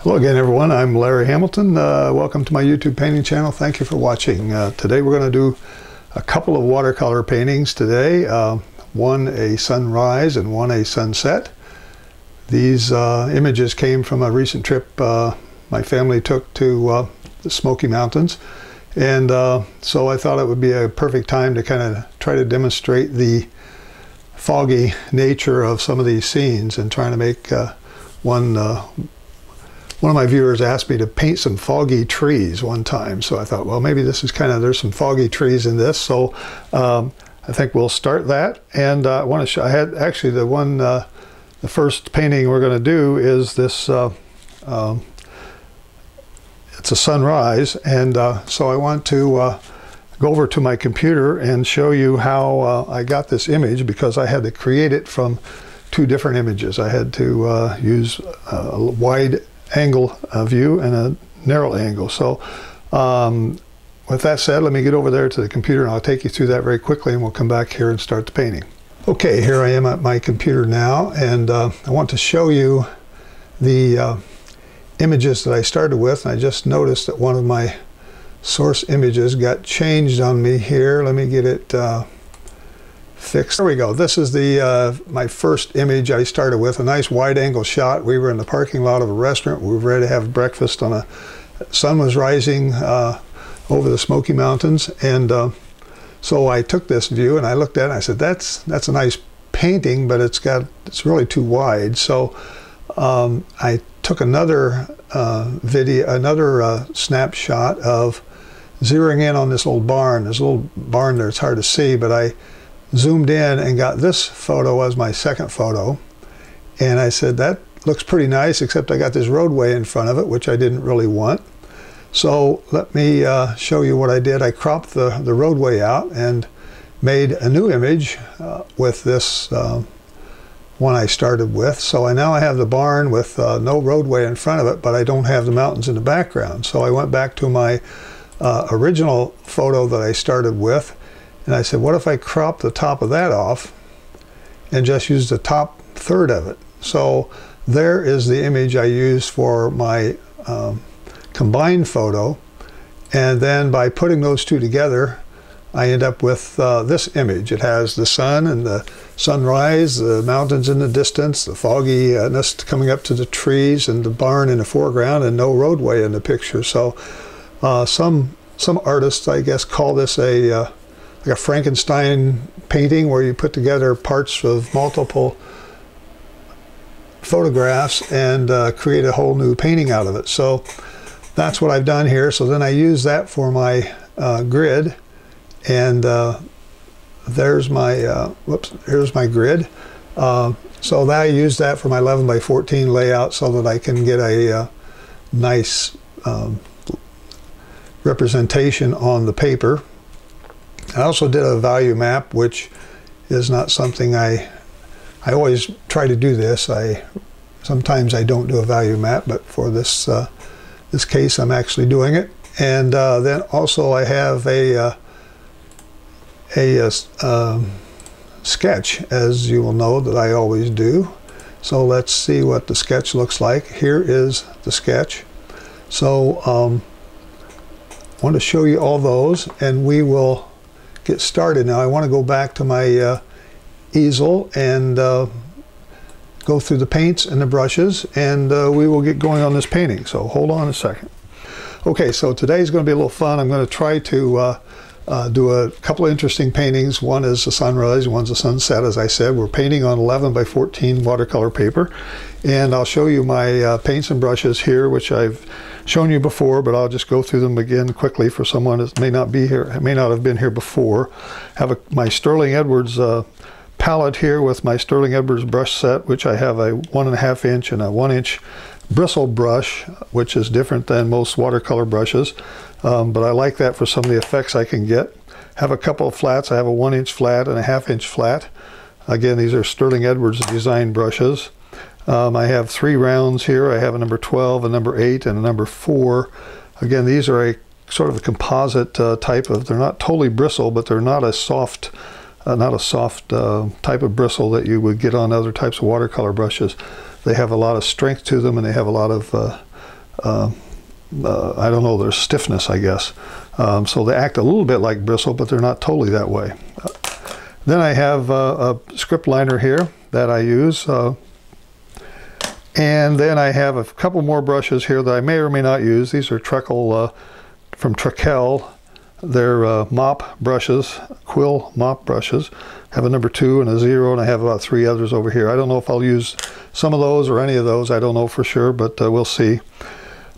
Hello again, everyone. I'm Larry Hamilton. Welcome to my YouTube painting channel. Thank you for watching. Today we're going to do a couple of watercolor paintings today. One a sunrise and one a sunset. These images came from a recent trip my family took to the Smoky Mountains. And so I thought it would be a perfect time to kind of try to demonstrate the foggy nature of some of these scenes and trying to make one of my viewers asked me to paint some foggy trees one time, so I thought, well, maybe this is there's some foggy trees in this, so I think we'll start that. And I want to show, I had actually the first painting we're going to do is this, it's a sunrise, and so I want to go over to my computer and show you how I got this image, because I had to create it from two different images. I had to use a wide angle view and a narrow angle. So with that said, let me get over there to the computer and I'll take you through that very quickly, and we'll come back here and start the painting. Okay, here I am at my computer now, and I want to show you the images that I started with. And I just noticed that one of my source images got changed on me here. Let me get it fixed. There we go. This is the my first image I started with, a nice wide angle shot. We were in the parking lot of a restaurant. We were ready to have breakfast on a sun was rising over the Smoky Mountains, and so I took this view and I looked at it and I said, that's a nice painting, but it's really too wide. So I took another snapshot of zeroing in on this old barn. There's a little barn there, it's hard to see, but I zoomed in and got this photo as my second photo, and I said, that looks pretty nice, except I got this roadway in front of it, which I didn't really want. So let me show you what I did. I cropped the roadway out and made a new image with this one I started with. So now I have the barn with no roadway in front of it, but I don't have the mountains in the background. So I went back to my original photo that I started with, and I said, what if I crop the top of that off and just use the top third of it? So there is the image I used for my combined photo. And then by putting those two together, I end up with this image. It has the sun and the sunrise, the mountains in the distance, the fogginess coming up to the trees, and the barn in the foreground, and no roadway in the picture. So some artists, I guess, call this like a Frankenstein painting, where you put together parts of multiple photographs and create a whole new painting out of it. So that's what I've done here. So then I use that for my grid, and there's my here's my grid. So I use that for my 11 by 14 layout, so that I can get a nice representation on the paper. I also did a value map, which is not something I always try to do this. Sometimes I don't do a value map, but for this this case I'm actually doing it. And then also I have a sketch, as you will know that I always do. So let's see what the sketch looks like. Here is the sketch. So I want to show you all those, and we will get started. Now I want to go back to my easel and go through the paints and the brushes, and we will get going on this painting. So hold on a second. Okay, so today's going to be a little fun. I'm going to try to do a couple of interesting paintings. One is a sunrise, one's a sunset. As I said, we're painting on 11 by 14 watercolor paper, and I'll show you my paints and brushes here, which I've shown you before, but I'll just go through them again quickly for someone that may not have been here before. Have my Sterling Edwards palette here with my Sterling Edwards brush set, which I have a 1.5 inch and a 1 inch bristle brush, which is different than most watercolor brushes, but I like that for some of the effects I can get. Have a couple of flats. I have a 1 inch flat and a 1/2 inch flat. Again, these are Sterling Edwards design brushes. I have 3 rounds here. I have a number 12, a number 8, and a number 4. Again, these are a sort of a composite type of, they're not totally bristle, but they're not a soft type of bristle that you would get on other types of watercolor brushes. They have a lot of strength to them, and they have a lot of I don't know, their stiffness, I guess. So they act a little bit like bristle, but they're not totally that way. Then I have a script liner here that I use. And then I have a couple more brushes here that I may or may not use. These are Trekell, from Trekell. They're mop brushes, quill mop brushes. I have a number 2 and a 0, and I have about 3 others over here. I don't know if I'll use some of those or any of those. I don't know for sure, but we'll see.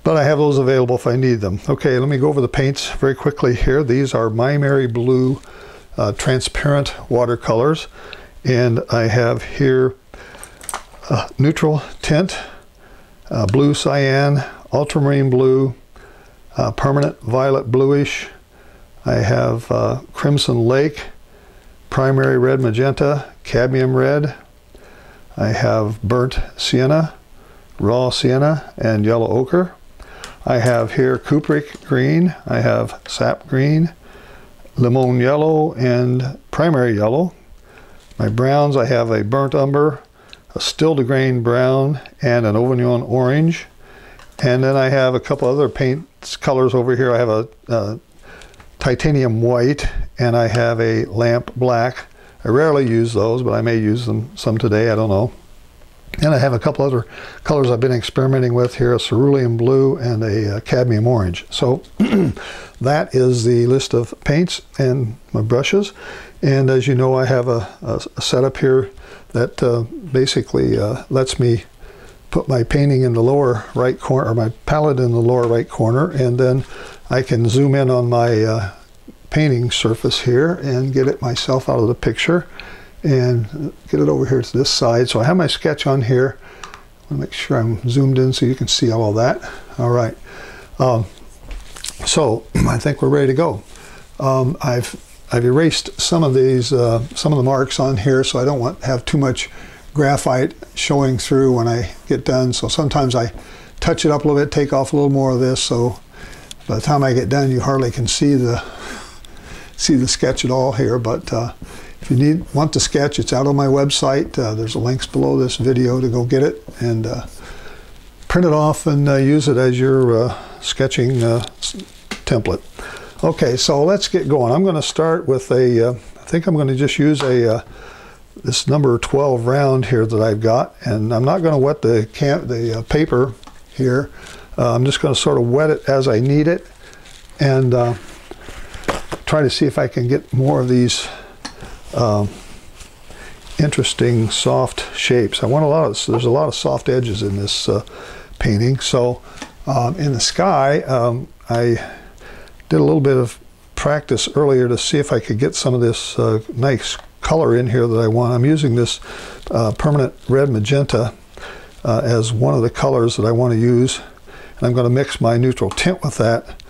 But I have those available if I need them. Okay, let me go over the paints very quickly here. These are My Mary Blue transparent watercolors. And I have here neutral tint, blue cyan, ultramarine blue, permanent violet bluish. I have crimson lake, primary red magenta, cadmium red. I have burnt sienna, raw sienna, and yellow ochre. I have here cupric green. I have sap green, limon yellow, and primary yellow. My browns, I have a burnt umber, a still to grain brown, and an Auvergne orange. And then I have a couple other paint colors over here. I have a titanium white, and I have a lamp black. I rarely use those, but I may use them some today, I don't know. And I have a couple other colors I've been experimenting with here, a cerulean blue and a cadmium orange. So that is the list of paints and my brushes. And as you know, I have a setup here that basically lets me put my painting in the lower right corner, or my palette in the lower right corner, and then I can zoom in on my painting surface here and get it myself out of the picture and get it over here to this side. So I have my sketch on here. I want to make sure I'm zoomed in so you can see all of that. All right. So I think we're ready to go. I've erased some of these, some of the marks on here, so I don't want to have too much graphite showing through when I get done. So sometimes I touch it up a little bit, take off a little more of this, so by the time I get done, you hardly can see the sketch at all here. But if you want the sketch, it's out on my website. There's links below this video to go get it and print it off and use it as your sketching template. Okay, so let's get going. I'm going to start with I think I'm going to just use this number 12 round here that I've got, and I'm not going to wet the paper here. I'm just going to sort of wet it as I need it, and try to see if I can get more of these interesting soft shapes. I want there's a lot of soft edges in this painting. So in the sky, I did a little bit of practice earlier to see if I could get some of this nice color in here that I want. I'm using this permanent red magenta as one of the colors that I want to use. And I'm going to mix my neutral tint with that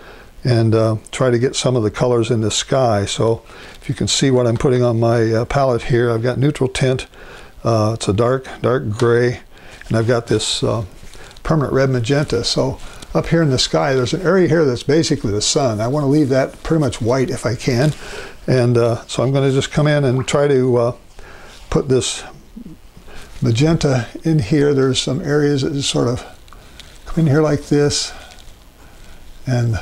and try to get some of the colors in the sky. So if you can see what I'm putting on my palette here, I've got neutral tint. It's a dark gray, and I've got this permanent red magenta. So up here in the sky, there's an area here that's basically the sun. I want to leave that pretty much white if I can. And so I'm going to just come in and try to put this magenta in here. There's some areas that just sort of come in here like this and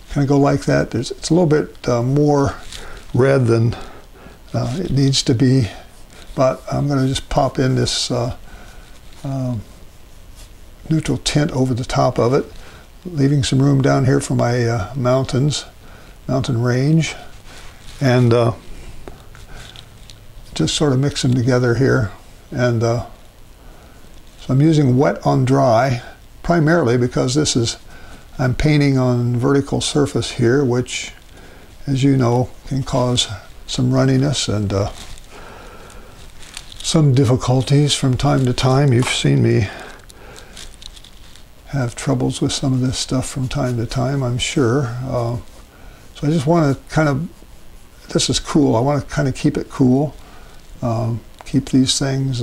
kind of go like that. It's a little bit more red than it needs to be, but I'm going to just pop in this neutral tint over the top of it, leaving some room down here for my mountain range, and just sort of mix them together here. And so I'm using wet on dry primarily because I'm painting on vertical surface here, which, as you know, can cause some runniness and some difficulties from time to time. You've seen me have troubles with some of this stuff from time to time, I'm sure. So I just want to kind of, this is cool, I want to kind of keep it cool, keep these things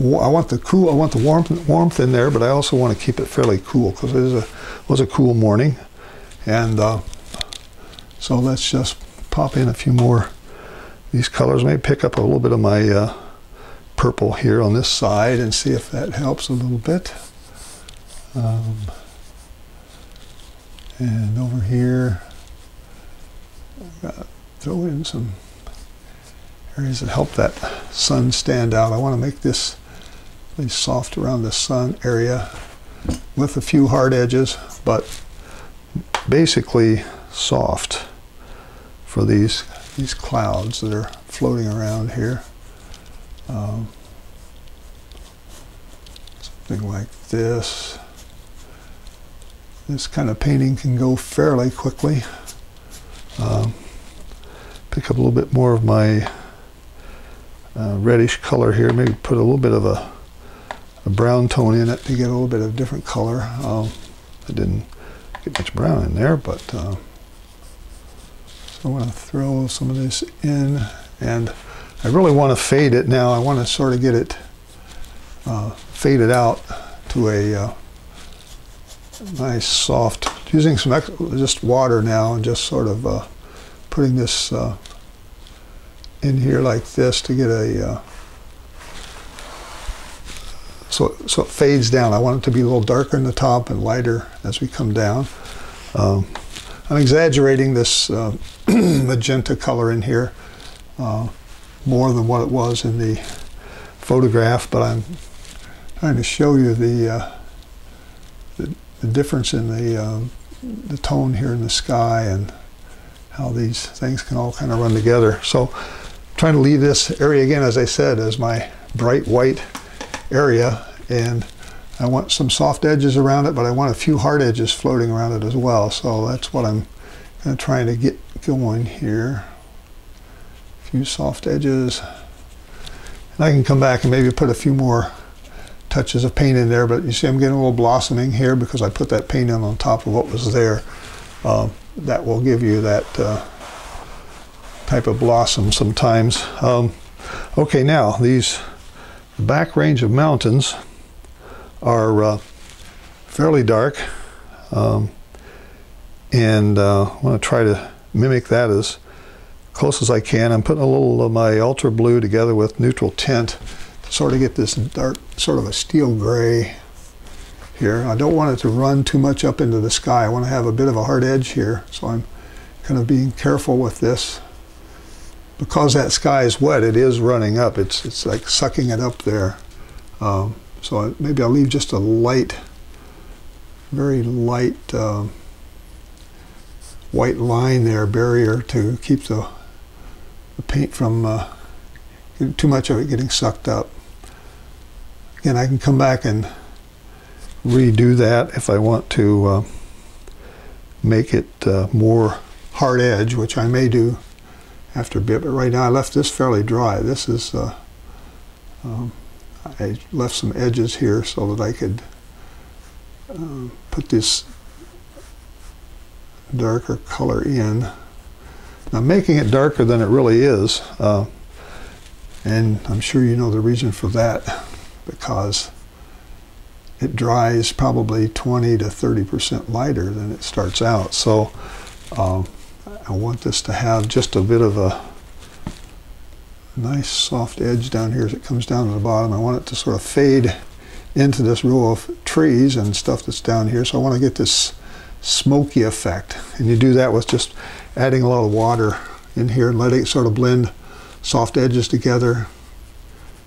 I want the warmth in there, but I also want to keep it fairly cool because it was a cool morning. And so let's just pop in a few more these colors. Maybe pick up a little bit of my purple here on this side and see if that helps a little bit. And over here, I've got to throw in some areas that help that sun stand out. I want to make this really soft around the sun area with a few hard edges, but basically soft for these clouds that are floating around here. Something like this. This kind of painting can go fairly quickly. Pick up a little bit more of my reddish color here. Maybe put a little bit of a brown tone in it to get a little bit of different color. I didn't get much brown in there, but so I want to throw some of this in, and I really want to fade it now. I want to sort of get it faded out to a nice soft, using some just water now and just sort of putting this in here like this to get a so it fades down. I want it to be a little darker in the top and lighter as we come down. I'm exaggerating this magenta color in here more than what it was in the photograph, but I'm trying to show you the difference in the tone here in the sky and how these things can all kind of run together. So trying to leave this area again, as I said, as my bright white area, and I want some soft edges around it, but I want a few hard edges floating around it as well. So that's what I'm kind of trying to get going here. A few soft edges. And I can come back and maybe put a few more touches of paint in there, but you see I'm getting a little blossoming here because I put that paint in on top of what was there. That will give you that type of blossom sometimes. Okay, now these back range of mountains are fairly dark, and I want to try to mimic that as close as I can. I'm putting a little of my ultra blue together with neutral tint to sort of get this dark, sort of a steel gray here. I don't want it to run too much up into the sky. I want to have a bit of a hard edge here, so I'm kind of being careful with this. Because that sky is wet, it is running up. It's like sucking it up there. So maybe I'll leave just a light, very light white line there, barrier, to keep the paint from too much of it getting sucked up. Again, I can come back and redo that if I want to make it more hard edge, which I may do after a bit, but right now I left this fairly dry. This is I left some edges here so that I could put this darker color in. Now, making it darker than it really is, and I'm sure you know the reason for that, because it dries probably 20 to 30% lighter than it starts out. So I want this to have just a bit of a nice soft edge down here as it comes down to the bottom. I want it to sort of fade into this row of trees and stuff that's down here. So I want to get this smoky effect. And you do that with just adding a lot of water in here and letting it sort of blend soft edges together.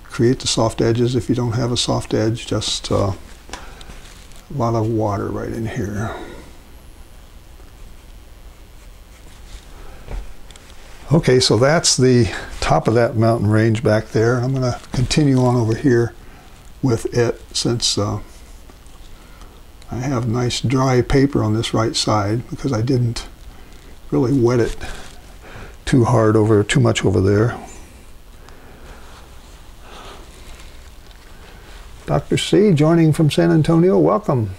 Create the soft edges. If you don't have a soft edge, just a lot of water right in here. Okay, so that's the top of that mountain range back there. I'm going to continue on over here with it, since I have nice dry paper on this right side, because I didn't really wet it too much over there. Dr. C joining from San Antonio, welcome.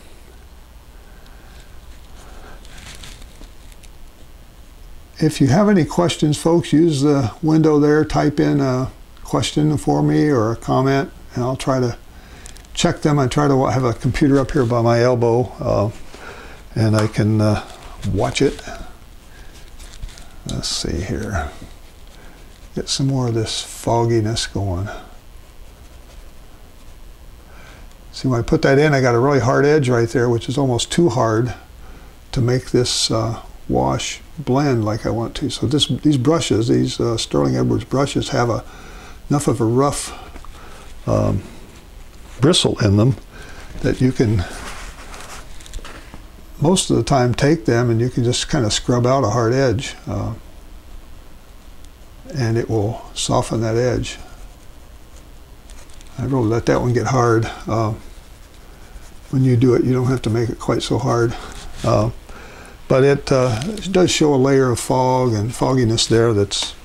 If you have any questions, folks, use the window there, type in a question for me or a comment, and I'll try to check them. I try to have a computer up here by my elbow, and I can watch it. Let's see here. Get some more of this fogginess going. See, when I put that in, I got a really hard edge right there, which is almost too hard to make this wash blend like I want to. So these brushes, these Sterling Edwards brushes, have enough of a rough bristle in them that you can most of the time take them and you can just kind of scrub out a hard edge and it will soften that edge. I really let that one get hard. When you do it, you don't have to make it quite so hard. But it does show a layer of fog and fogginess there that's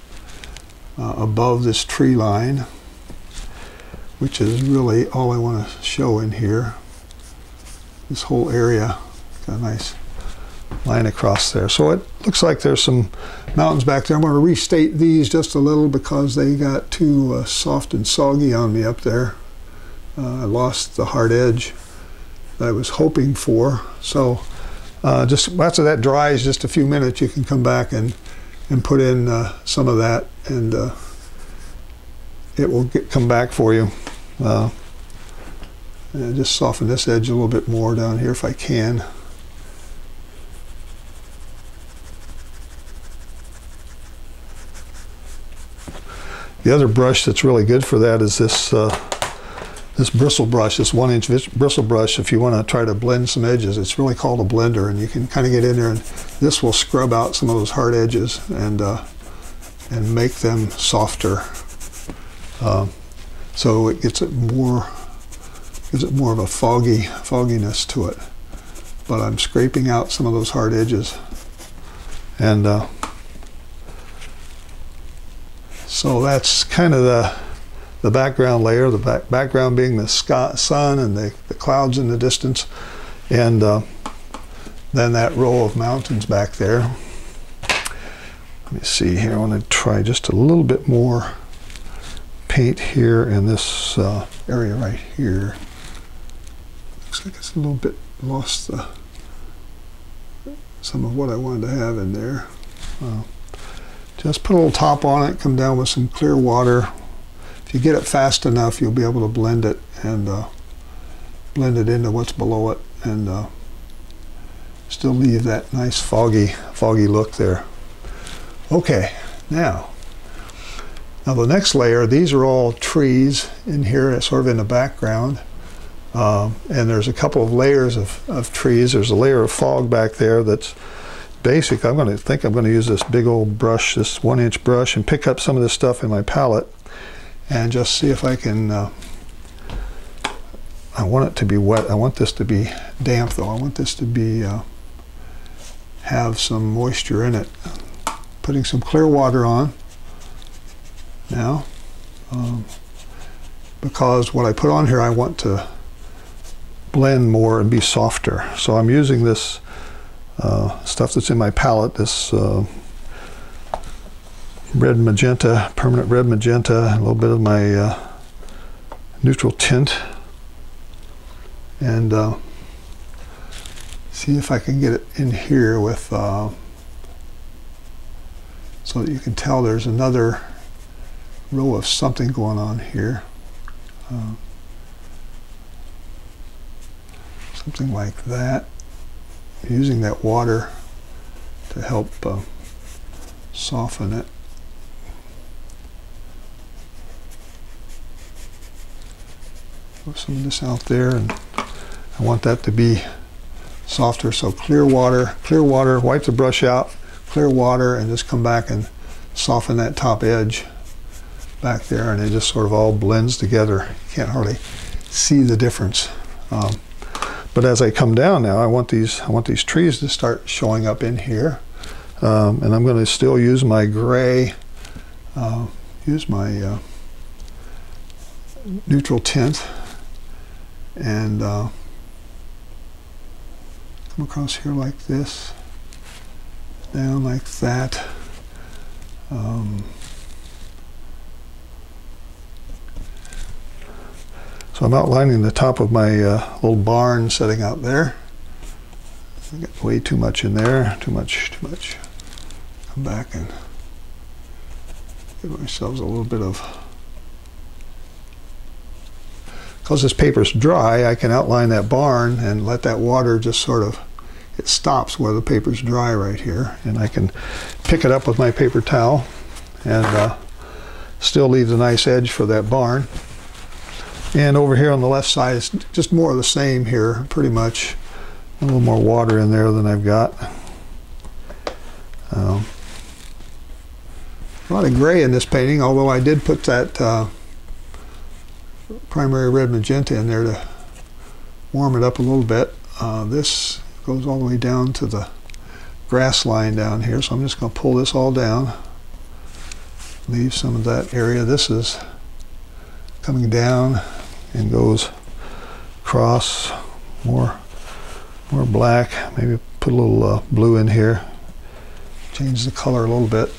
above this tree line, which is really all I want to show in here. This whole area, got a nice line across there. So it looks like there's some mountains back there. I'm going to restate these just a little because they got too soft and soggy on me up there. I lost the hard edge that I was hoping for. So just after that dries just a few minutes, you can come back and put in some of that, and it will come back for you. And just soften this edge a little bit more down here if I can. The other brush that's really good for that is this this bristle brush, this 1-inch bristle brush. If you want to try to blend some edges, it's really called a blender, and you can kind of get in there, and this will scrub out some of those hard edges and make them softer. So it gives it more of a fogginess to it. But I'm scraping out some of those hard edges, and so that's kind of the background layer, the background being the sun and the clouds in the distance, and then that row of mountains back there. Let me see here, I want to try just a little bit more paint here in this area right here. Looks like it's a little bit lost some of what I wanted to have in there. Just put a little top on it, come down with some clear water. If you get it fast enough, you'll be able to blend it and blend it into what's below it, and still leave that nice foggy look there. Okay, now the next layer, these are all trees in here, sort of in the background, and there's a couple of layers of trees. There's a layer of fog back there that's basic. I'm going to use this big old brush, this 1-inch brush, and pick up some of this stuff in my palette and just see if I can. I want it to be wet. I want this to be damp though. I want this to be have some moisture in it. Putting some clear water on now, because what I put on here I want to blend more and be softer. So I'm using this stuff that's in my palette, this red magenta, permanent red magenta, a little bit of my neutral tint, and see if I can get it in here with so that you can tell there's another row of something going on here. Something like that. Using that water to help soften it. Put some of this out there, and I want that to be softer. So clear water, wipe the brush out, clear water, and just come back and soften that top edge back there, and it just sort of all blends together. You can't hardly see the difference. But as I come down now, I want these trees to start showing up in here, and I'm going to still use my gray, use my neutral tint, and come across here like this, down like that. So I'm outlining the top of my little barn sitting out there. I got way too much in there, too much. Come back and give ourselves a little bit of because this paper's dry, I can outline that barn and let that water just sort of, it stops where the paper's dry right here, and I can pick it up with my paper towel and still leave the nice edge for that barn. And over here on the left side, it's just more of the same here, pretty much. A little more water in there than I've got. A lot of gray in this painting, although I did put that primary red magenta in there to warm it up a little bit. This goes all the way down to the grass line down here, so I'm just going to pull this all down, leave some of that area. This is coming down and goes across, more black, maybe put a little blue in here, change the color a little bit.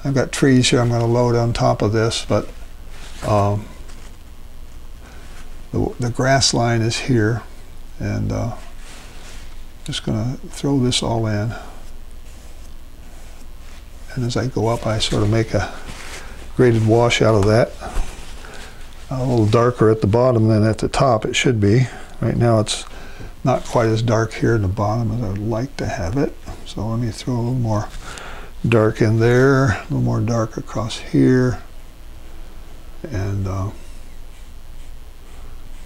I've got trees here I'm going to load on top of this, but the grass line is here, and just going to throw this all in. And as I go up, I sort of make a graded wash out of that. A little darker at the bottom than at the top it should be. Right now it's not quite as dark here in the bottom as I would like to have it. So let me throw a little more dark in there, a little more dark across here, and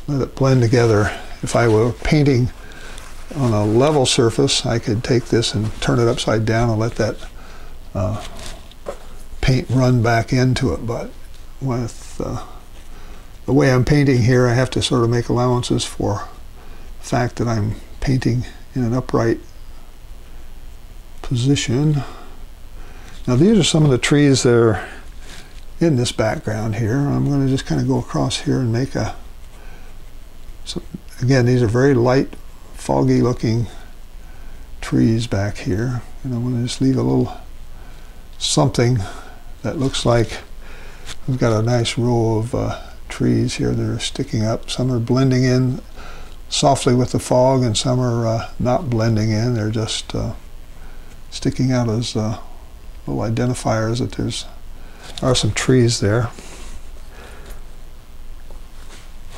let it blend together. If I were painting on a level surface, I could take this and turn it upside down and let that paint run back into it. But with the way I'm painting here, I have to sort of make allowances for the fact that I'm painting in an upright position. Now these are some of the trees that are in this background here. I'm going to just kind of go across here and make again, these are very light, foggy looking trees back here. And I'm going to just leave a little something that looks like we've got a nice row of trees here that are sticking up. Some are blending in softly with the fog, and some are not blending in. They're just sticking out as little identifiers that there are some trees there.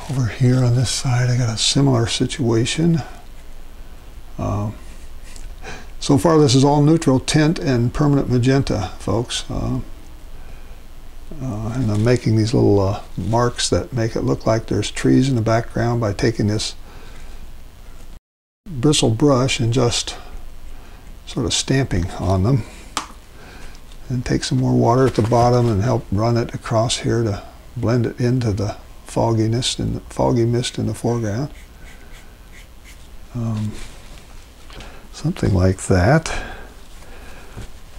Over here on this side, I got a similar situation. So far, this is all neutral tint and permanent magenta, folks. And I'm making these little marks that make it look like there's trees in the background by taking this bristle brush and just sort of stamping on them. And take some more water at the bottom and help run it across here to blend it into the fogginess and the foggy mist in the foreground. Something like that.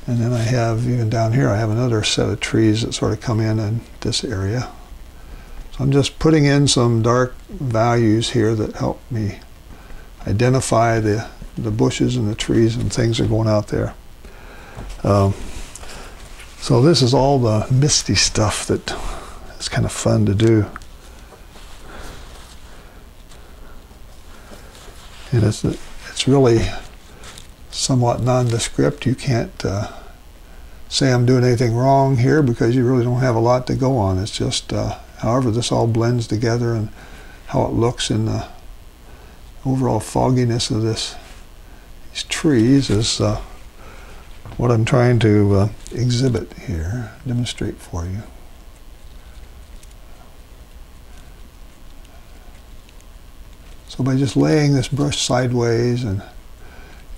And then I have, even down here, I have another set of trees that sort of come in this area. So I'm just putting in some dark values here that help me identify the bushes and the trees and things that are going out there. So this is all the misty stuff that is kind of fun to do. And it's really somewhat nondescript. You can't say I'm doing anything wrong here because you really don't have a lot to go on. It's just however this all blends together and how it looks in the overall fogginess of these trees is what I'm trying to exhibit here, demonstrate for you. So by just laying this brush sideways, and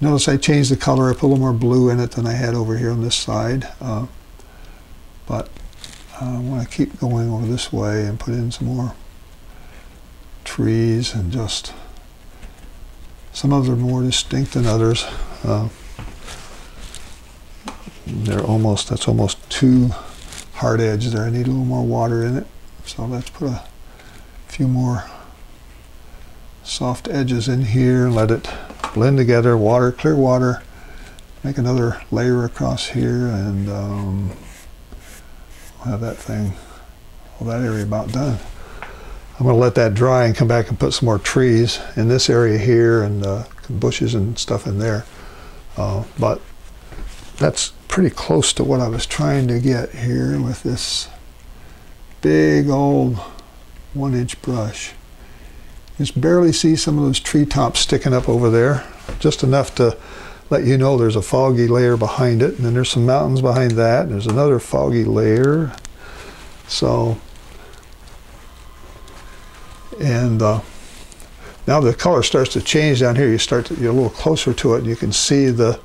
notice I changed the color, I put a little more blue in it than I had over here on this side. But I want to keep going over this way and put in some more trees, and just some of them are more distinct than others. That's almost too hard edge there. I need a little more water in it. So let's put a few more soft edges in here and let it blend together. Water, clear water. Make another layer across here, and we'll have that thing, well, that area about done. I'm going to let that dry and come back and put some more trees in this area here, and bushes and stuff in there. But that's pretty close to what I was trying to get here with this big old 1-inch brush. Just barely see some of those treetops sticking up over there, just enough to let you know there's a foggy layer behind it, and then there's some mountains behind that, and there's another foggy layer. So, and now the color starts to change down here. You're a little closer to it, and you can see the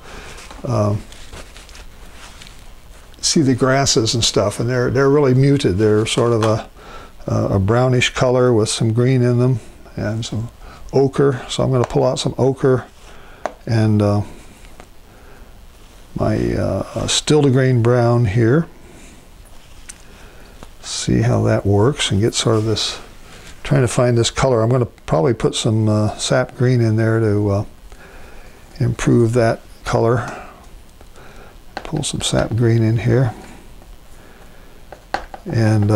grasses and stuff, and they're really muted. They're sort of a brownish color with some green in them and some ochre. So I'm going to pull out some ochre and my still to grain brown here. See how that works and get sort of this, trying to find this color. I'm going to probably put some sap green in there to improve that color. Pull some sap green in here. And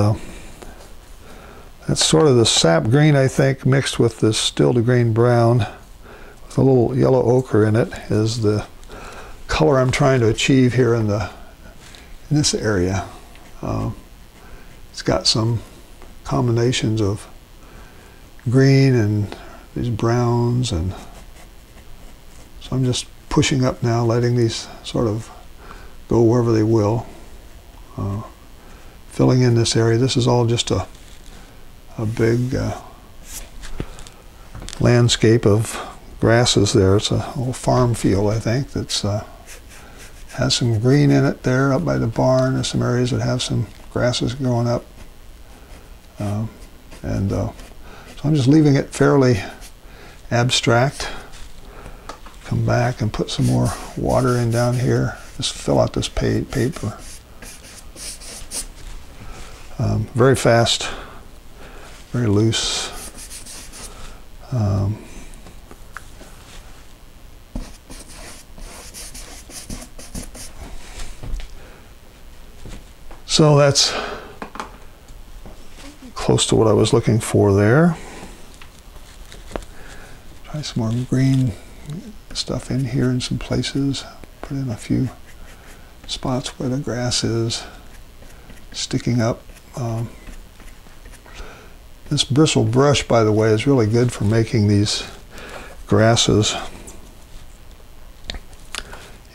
that's sort of the sap green, I think, mixed with this still to grain brown with a little yellow ochre in it is the color I'm trying to achieve here in this area. It's got some combinations of green and these browns, and so I'm just pushing up now, letting these sort of go wherever they will. Filling in this area. This is all just a big landscape of grasses there. It's a little farm field, I think, that's has some green in it there up by the barn. There's some areas that have some grasses growing up. So I'm just leaving it fairly abstract. Come back and put some more water in down here. Just fill out this paper. Very fast, very loose. So that's close to what I was looking for there. Try some more green stuff in here in some places. Put in a few spots where the grass is sticking up. This bristle brush, by the way, is really good for making these grasses.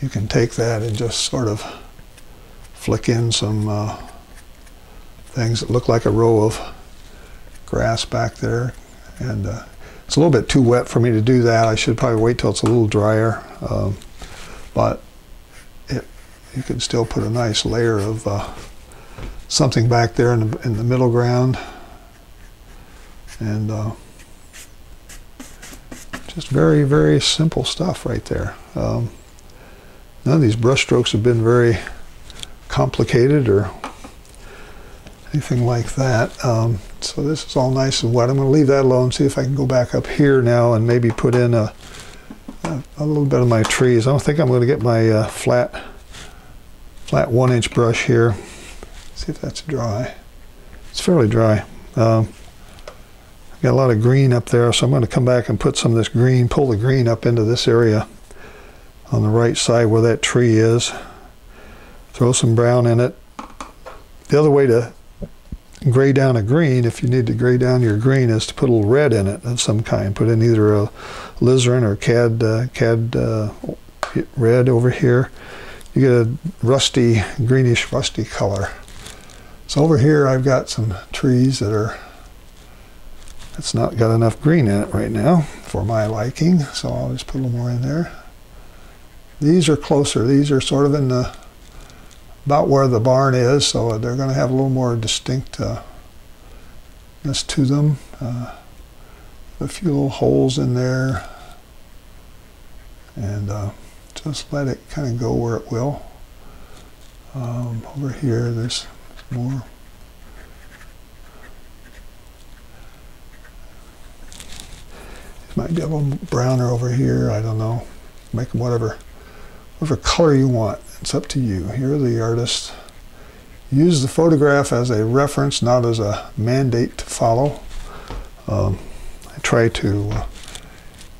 You can take that and just sort of flick in some things that look like a row of grass back there. And it's a little bit too wet for me to do that. I should probably wait till it's a little drier. But you can still put a nice layer of something back there in the middle ground, and just very, very simple stuff right there. None of these brush strokes have been very complicated or anything like that. So this is all nice and wet. I'm going to leave that alone, see if I can go back up here now and maybe put in a little bit of my trees. I don't think I'm going to get my flat 1-inch brush here. See if that's dry. It's fairly dry. I've got a lot of green up there, so I'm going to come back and put some of this green, pull the green up into this area on the right side where that tree is. Throw some brown in it. The other way to gray down a green, if you need to gray down your green, is to put a little red in it of some kind. Put in either a alizarin or cad red over here. You get a rusty, greenish rusty color. So over here I've got some trees that's not got enough green in it right now for my liking, so I'll just put a little more in there. These are closer. These are sort of in about where the barn is, so they're going to have a little more distinctness to them. A few little holes in there, and just let it kind of go where it will. Over here there's more. It might be a little browner over here, I don't know. Make them whatever color you want. It's up to you. You're the artist. Use the photograph as a reference, not as a mandate to follow. I try to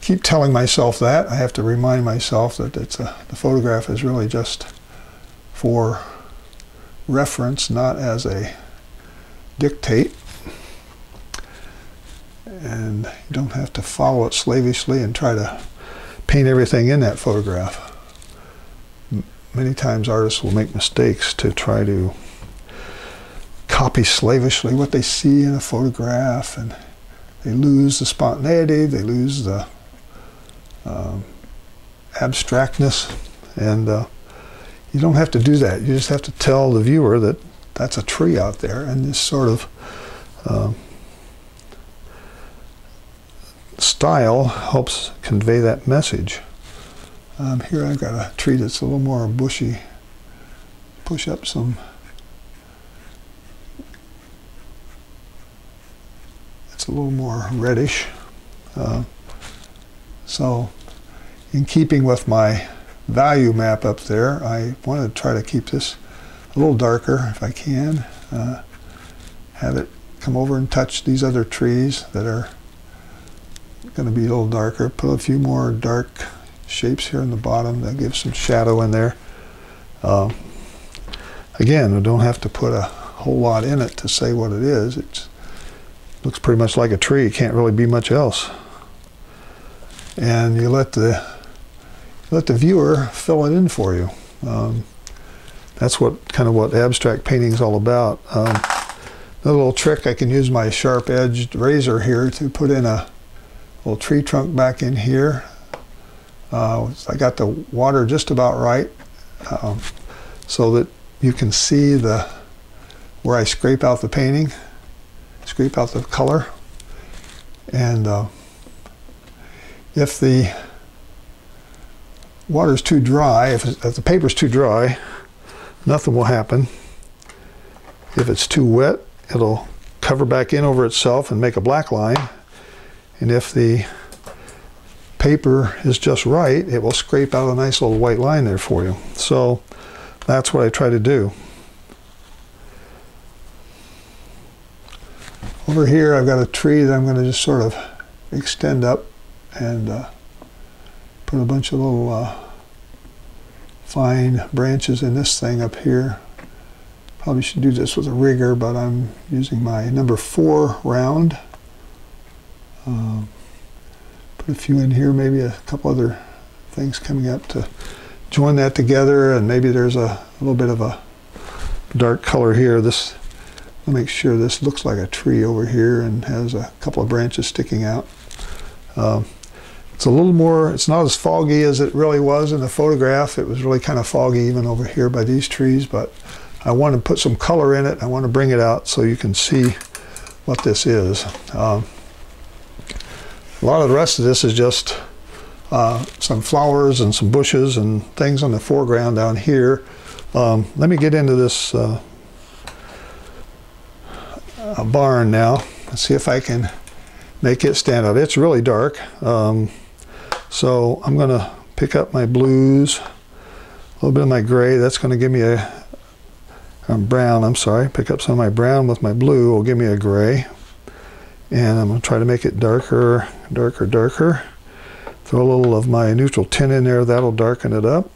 keep telling myself that. I have to remind myself that the photograph is really just for reference, not as a dictate. and you don't have to follow it slavishly and try to paint everything in that photograph. Many times artists will make mistakes to try to copy slavishly what they see in a photograph, and they lose the spontaneity, they lose the abstractness, and you don't have to do that. You just have to tell the viewer that that's a tree out there, and this sort of style helps convey that message. Here I've got a tree that's a little more bushy. Push up some. It's a little more reddish. So in keeping with my value map up there, I want to try to keep this a little darker if I can. Have it come over and touch these other trees that are going to be a little darker. Put a few more dark shapes here in the bottom that gives some shadow in there. Again, we don't have to put a whole lot in it to say what it is. It looks pretty much like a tree. It can't really be much else. And you let the viewer fill it in for you. That's kind of what abstract painting is all about. Another little trick, I can use my sharp-edged razor here to put in a little tree trunk back in here. I got the water just about right, so that you can see where I scrape out the painting, scrape out the color. And if the water's too dry, if the paper's too dry, nothing will happen. If it's too wet, it'll cover back in over itself and make a black line. And if the paper is just right, it will scrape out a nice little white line there for you. So that's what I try to do. Over here I've got a tree that I'm going to just sort of extend up and put a bunch of little fine branches in this thing up here. Probably should do this with a rigger, but I'm using my number 4 round. Put a few in here, maybe a couple other things coming up to join that together, and maybe there's a little bit of a dark color here. I'll make sure this looks like a tree over here and has a couple of branches sticking out. It's a little more, it's not as foggy as it really was in the photograph. It was really kind of foggy even over here by these trees, but I want to put some color in it. I want to bring it out so you can see what this is. A lot of the rest of this is just some flowers and some bushes and things on the foreground down here. Let me get into this barn now and see if I can make it stand out. It's really dark, so I'm going to pick up my blues, a little bit of my gray. That's going to give me a brown. I'm sorry. Pick up some of my brown with my blue. Will give me a gray. And I'm going to try to make it darker, darker, darker. Throw a little of my neutral tint in there. That'll darken it up.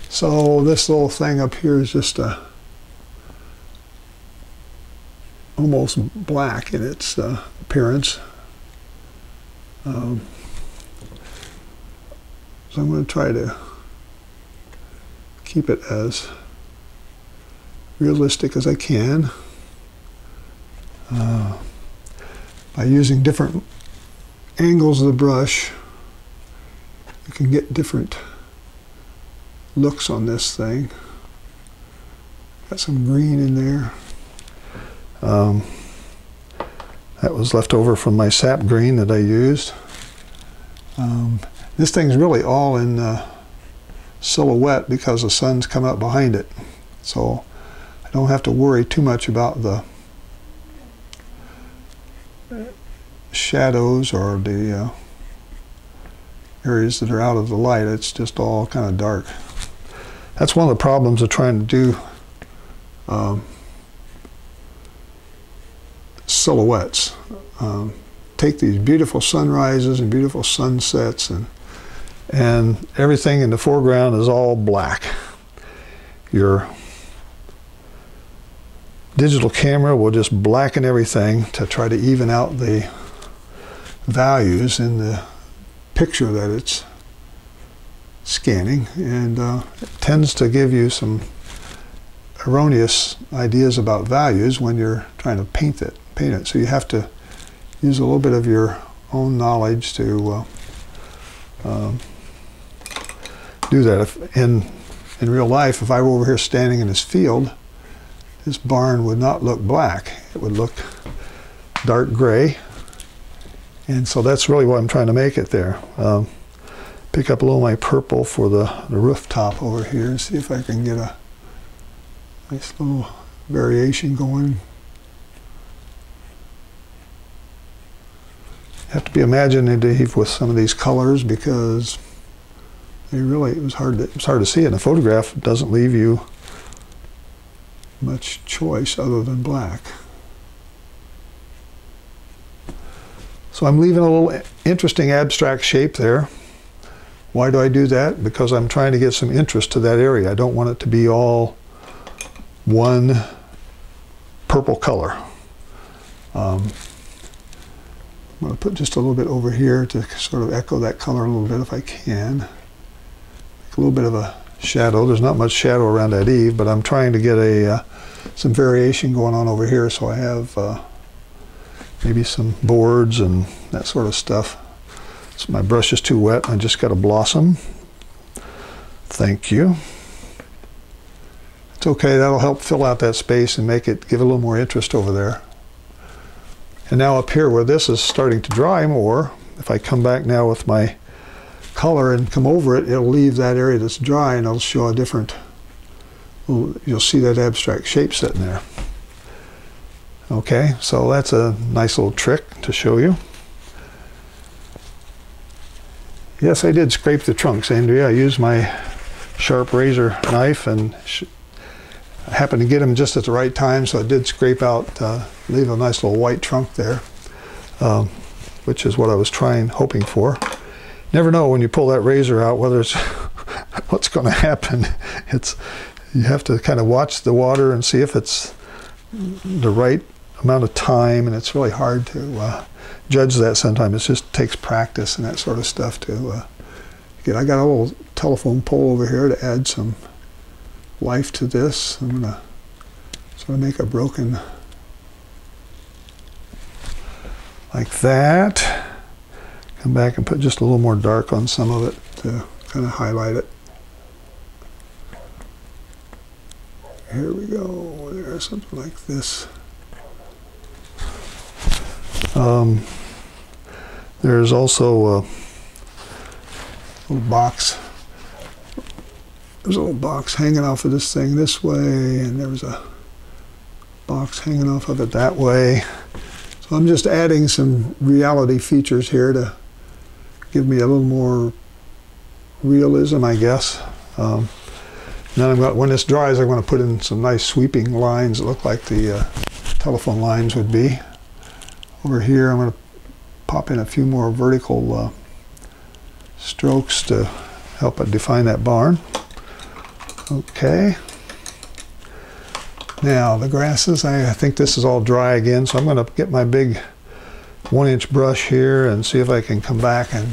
So this little thing up here is just almost black in its appearance. So I'm going to try to keep it as realistic as I can. By using different angles of the brush, you can get different looks on this thing. Got some green in there. That was left over from my sap green that I used. This thing's really all in silhouette because the sun's coming up behind it. So I don't have to worry too much about the shadows or the areas that are out of the light. It's just all kind of dark. That's one of the problems of trying to do silhouettes. Take these beautiful sunrises and beautiful sunsets, and everything in the foreground is all black. Your digital camera will just blacken everything to try to even out the values in the picture that it's scanning, and it tends to give you some erroneous ideas about values when you're trying to paint it. So you have to use a little bit of your own knowledge to do that. In real life, if I were over here standing in this field, this barn would not look black. It would look dark gray. And so that's really what I'm trying to make it there. Pick up a little of my purple for the rooftop over here and see if I can get a nice little variation going. You have to be imaginative with some of these colors because it was hard to see it. In a photograph, it doesn't leave you much choice other than black. So I'm leaving a little interesting abstract shape there. Why do I do that? Because I'm trying to get some interest to that area. I don't want it to be all one purple color. I'm going to put just a little bit over here to sort of echo that color a little bit if I can. Make a little bit of a shadow. There's not much shadow around that eave, but I'm trying to get some variation going on over here, so I have maybe some boards and that sort of stuff. So my brush is too wet. I just got a blossom. Thank you. It's okay. That'll help fill out that space and give it a little more interest over there. And now up here where this is starting to dry more, if I come back now with my color and come over it, it'll leave that area that's dry and it'll show a different, you'll see that abstract shape sitting there. Okay, so that's a nice little trick to show you. Yes, I did scrape the trunks, Andrea. I used my sharp razor knife and I happened to get them just at the right time, so I did scrape out, leave a nice little white trunk there, which is what I was hoping for. Never know when you pull that razor out whether it's what's going to happen. You have to kind of watch the water and see if it's the right amount of time, and it's really hard to judge that sometimes. It just takes practice and that sort of stuff to get. I got a little telephone pole over here to add some life to this. I'm going to sort of make a broken like that. Come back and put just a little more dark on some of it to kind of highlight it. Here we go. There's something like this. There's also a little box. There's a little box hanging off of this thing this way, and there was a box hanging off of it that way. So I'm just adding some reality features here to give me a little more realism, I guess. Then when this dries, I'm going to put in some nice sweeping lines that look like the telephone lines would be. Over here, I'm going to pop in a few more vertical strokes to help it define that barn. Okay. Now the grasses, I think this is all dry again, so I'm going to get my big 1-inch brush here and see if I can come back and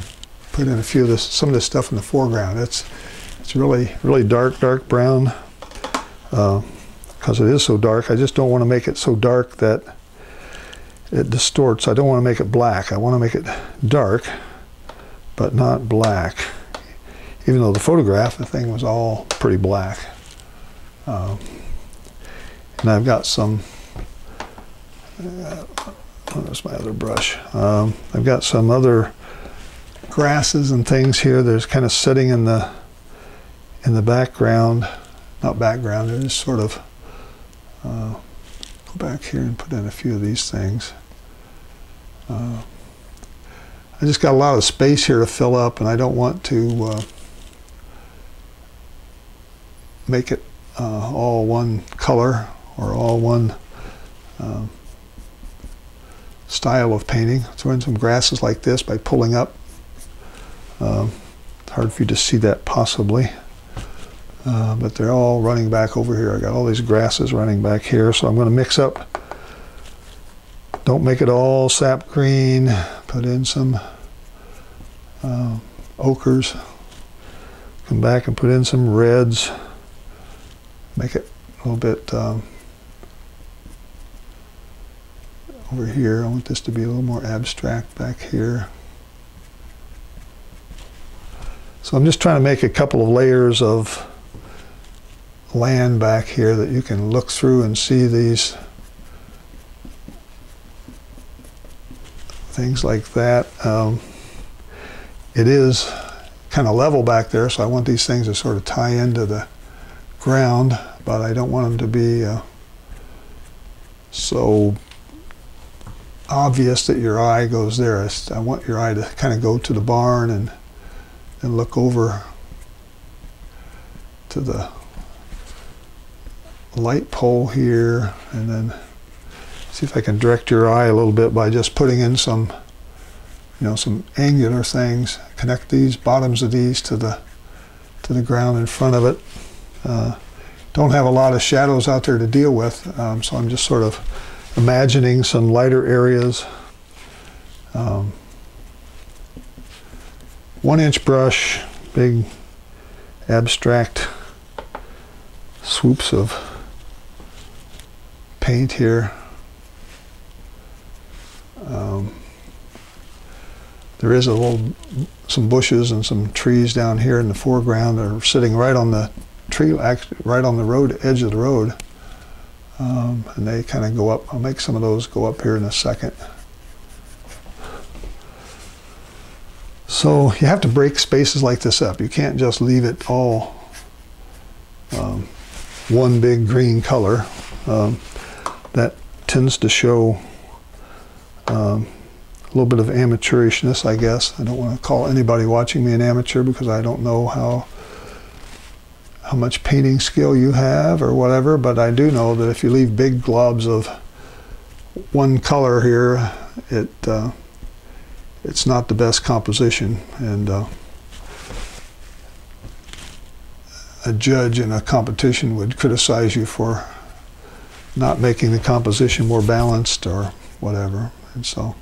put in some of this stuff in the foreground. It's really dark brown because it is so dark. I just don't want to make it so dark that it distorts. I don't want to make it black. I want to make it dark, but not black. Even though the photograph, the thing was all pretty black. And I've got some, where's my other brush? I've got some other grasses and things here. There's kind of sitting in the background, not background, they're just sort of, go back here and put in a few of these things. I just got a lot of space here to fill up, and I don't want to make it all one color or all one style of painting. Throw in some grasses like this by pulling up. It's hard for you to see that possibly, but they're all running back over here. I got all these grasses running back here, so I'm going to mix up. Don't make it all sap green. put in some ochres, come back and put in some reds, make it a little bit over here. I want this to be a little more abstract back here. So I'm just trying to make a couple of layers of land back here that you can look through and see these things like that. It is kind of level back there, so I want these things to sort of tie into the ground, but I don't want them to be so obvious that your eye goes there. I want your eye to kind of go to the barn and look over to the light pole here, and then see if I can direct your eye a little bit by just putting in some, you know, some angular things. Connect these bottoms of these to the ground in front of it. Don't have a lot of shadows out there to deal with, so I'm just sort of imagining some lighter areas. 1-inch brush, big abstract swoops of paint here. There is some bushes and some trees down here in the foreground that are sitting right on the right on the road, edge of the road, and they kind of go up. I'll make some of those go up here in a second. So you have to break spaces like this up. You can't just leave it all one big green color. That tends to show a little bit of amateurishness, I guess. I don't want to call anybody watching me an amateur because I don't know how much painting skill you have or whatever, but I do know that if you leave big globs of one color here, it's not the best composition, and a judge in a competition would criticize you for not making the composition more balanced or whatever. And so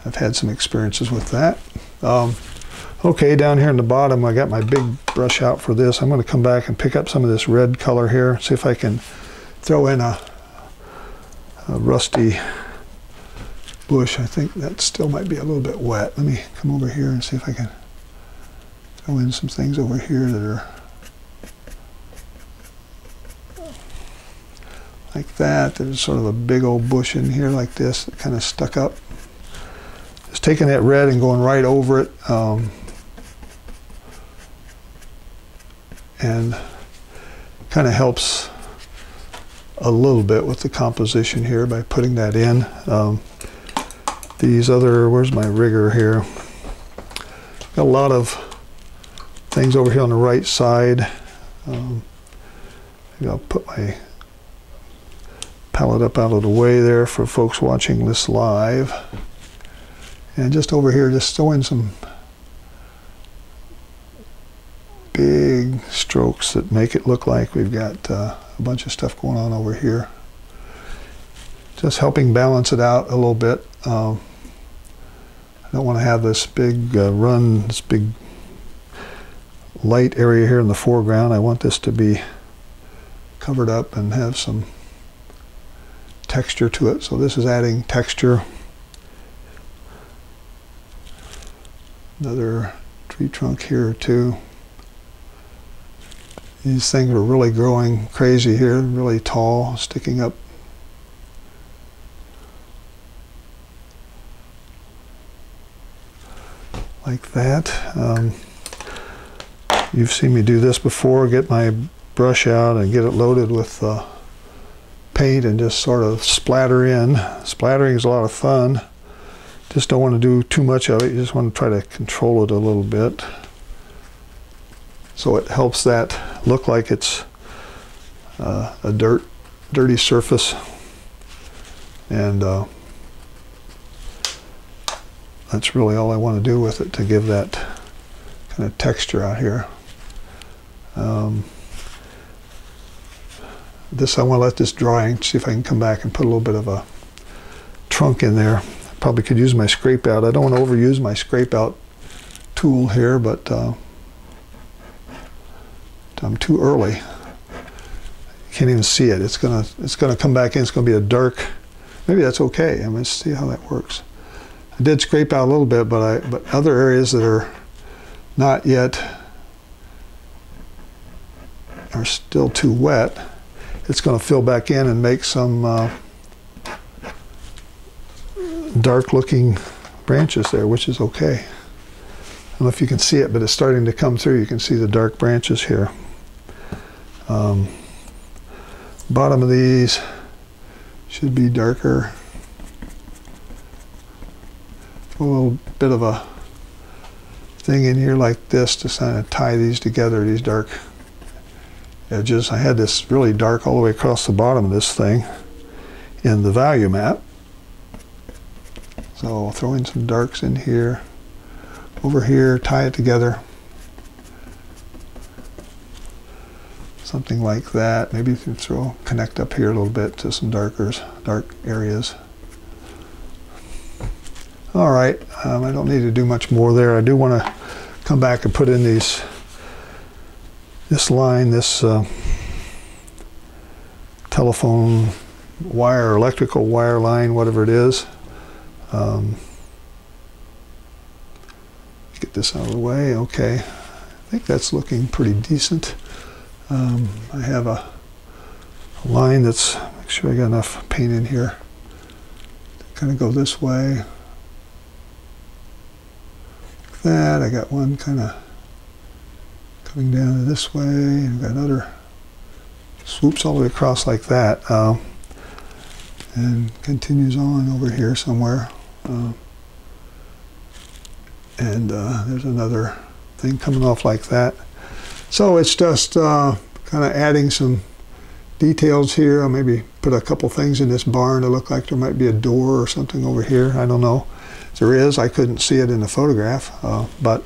I've had some experiences with that. Okay, down here in the bottom, I got my big brush out for this. I'm going to come back and pick up some of this red color here, see if I can throw in a rusty bush. I think that still might be a little bit wet. Let me come over here and see if I can throw in some things over here that are like that. There's sort of a big old bush in here like this that kind of stuck up. Just taking that red and going right over it, and kind of helps a little bit with the composition here by putting that in. These other, where's my rigger here? Got a lot of things over here on the right side. Maybe I'll put my palette up out of the way there for folks watching this live. And just over here, just throw in some big strokes that make it look like we've got a bunch of stuff going on over here. Just helping balance it out a little bit. I don't want to have this big this big light area here in the foreground. I want this to be covered up and have some texture to it. So this is adding texture. Another tree trunk here too. These things are really growing crazy here, really tall, sticking up. Like that. You've seen me do this before, get my brush out and get it loaded with paint and just sort of splatter in. Splattering is a lot of fun. Just don't want to do too much of it. You just want to try to control it a little bit. So it helps that look like it's a dirty surface. And that's really all I want to do with it, to give that kind of texture out here. This, I want to let this dry and see if I can come back and put a little bit of a trunk in there. probably could use my scrape out. I don't want to overuse my scrape out tool here, but I'm too early. You can't even see it. It's gonna come back in. It's gonna be a dark. Maybe that's okay. I'm gonna see how that works. I did scrape out a little bit, but other areas that are not yet are still too wet. It's going to fill back in and make some dark-looking branches there, which is okay. I don't know if you can see it, but it's starting to come through. You can see the dark branches here. Bottom of these should be darker. Throw a little bit of a thing in here like this to kind of tie these together, these dark edges. I had this really dark all the way across the bottom of this thing in the value map. So I'll throw in some darks in here, over here, tie it together. Something like that. Maybe you can connect up here a little bit to some dark areas. All right, I don't need to do much more there. I do want to come back and put in this line, this telephone wire, electrical wire line, whatever it is. Get this out of the way. Okay, I think that's looking pretty decent. I have a line that's, make sure I got enough paint in here to kind of go this way. Like that, I got one kind of coming down this way, and got another swoops all the way across like that, and continues on over here somewhere. There's another thing coming off like that. So it's just kind of adding some details here. I'll maybe put a couple things in this barn to look like there might be a door or something over here. I don't know. If there is, I couldn't see it in the photograph, but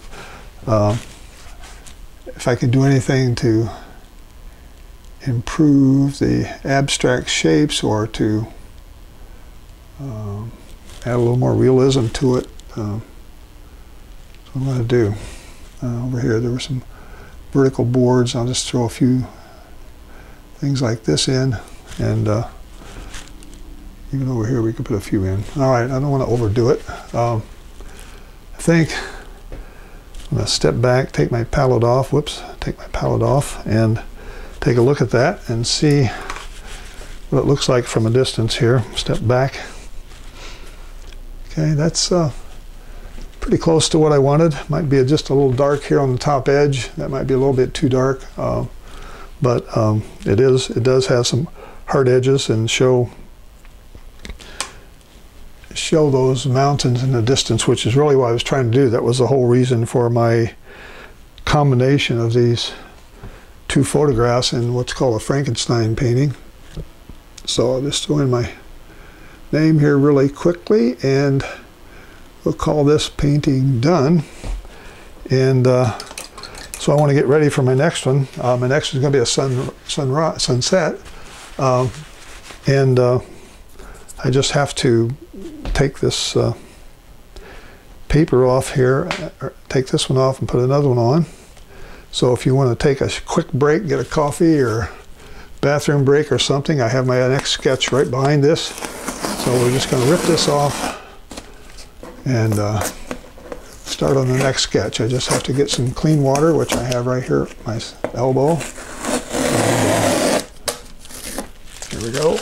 if I could do anything to improve the abstract shapes or to add a little more realism to it, that's what I'm going to do. Over here there were some vertical boards. I'll just throw a few things like this in, and even over here we could put a few in. All right, I don't want to overdo it. I think I'm going to step back, take my palette off, take my palette off, and take a look at that and see what it looks like from a distance here. Step back. Okay, that's pretty close to what I wanted. Might be just a little dark here on the top edge. That might be a little bit too dark, but it does have some hard edges and show those mountains in the distance, which is really what I was trying to do. That was the whole reason for my combination of these two photographs in what's called a Frankenstein painting. So I'll just throw in my name here really quickly, and we'll call this painting done. And so I want to get ready for my next one. My next one is going to be a sunset, and I just have to take this paper off here, or take this one off and put another one on. So if you want to take a quick break, get a coffee or bathroom break or something, I have my next sketch right behind this. So we're just going to rip this off and start on the next sketch. I just have to get some clean water, which I have right here at my elbow. And, here we go.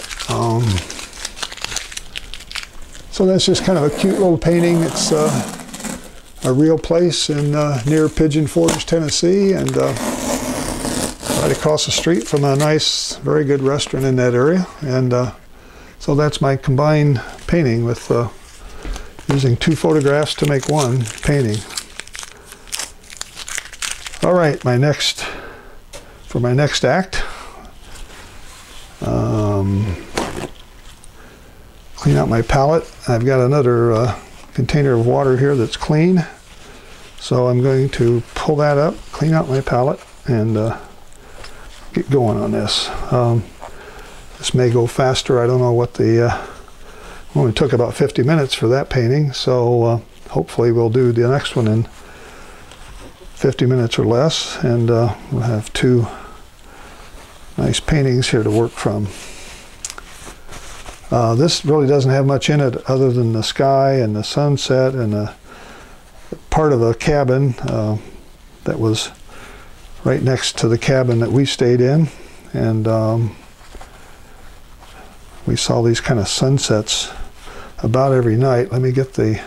So that's just kind of a cute little painting. It's a real place in near Pigeon Forge, Tennessee, and right across the street from a nice, very good restaurant in that area. And so that's my combined painting with using two photographs to make one painting. All right, for my next act, clean out my palette. I've got another container of water here that's clean. So I'm going to pull that up, clean out my palette, and get going on this. This may go faster. I don't know what only took about 50 minutes for that painting, so hopefully we'll do the next one in 50 minutes or less, and we'll have two nice paintings here to work from. This really doesn't have much in it other than the sky and the sunset and a part of a cabin that was right next to the cabin that we stayed in, and we saw these kind of sunsets about every night. Let me get the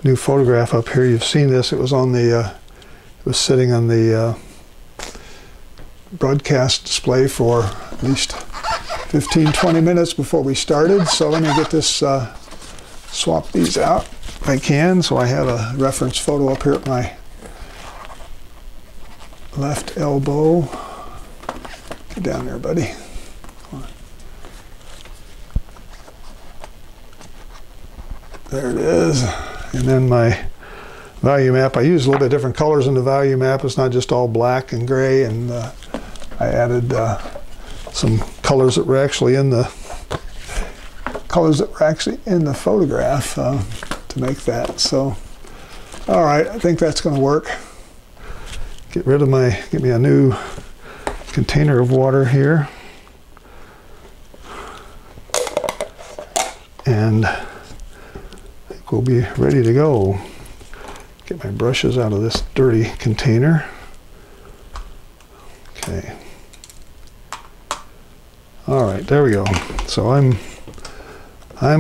new photograph up here. You've seen this. It was on the it was sitting on the broadcast display for at least 15-20 minutes before we started. So let me get this, swap these out if I can. So I have a reference photo up here at my left elbow. Get down there, buddy. There it is. And then my value map. I use a little bit different colors in the value map. It's not just all black and gray, and I added some colors that were actually in the photograph to make that. So, all right, I think that's going to work. Get me a new container of water here, and I think we'll be ready to go. Get my brushes out of this dirty container. Okay. All right, there we go. So I'm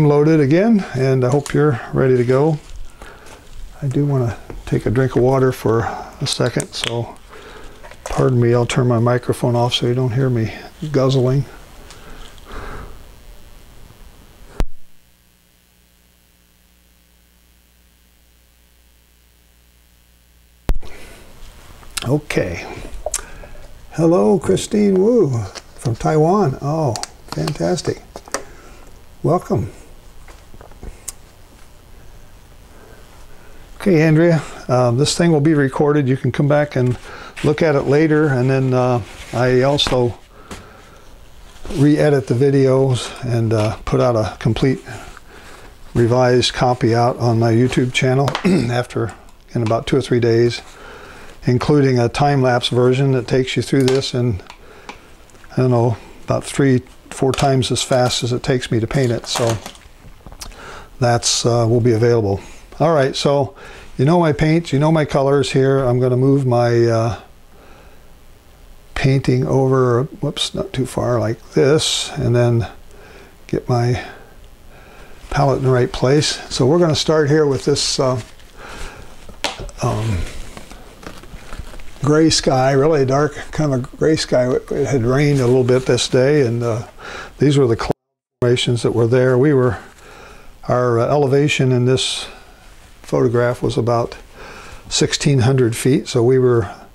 loaded again, and I hope you're ready to go. I do want to take a drink of water for a second, so pardon me, I'll turn my microphone off so you don't hear me guzzling. Okay. Hello, Christine Wu from Taiwan. Oh, fantastic. Welcome. Okay, Andrea, this thing will be recorded. You can come back and look at it later, and then I also re-edit the videos and put out a complete revised copy out on my YouTube channel in about 2 or 3 days, including a time-lapse version that takes you through this in, I don't know, about 3-4 times as fast as it takes me to paint it. So that's will be available. All right, so you know my paints, you know my colors here. I'm going to move my painting over, whoops, not too far, like this, and then get my palette in the right place. So we're going to start here with this gray sky, really dark kind of gray sky. It had rained a little bit this day, and these were the cloud formations that were there. Our elevation in this photograph was about 1,600 feet, so we were a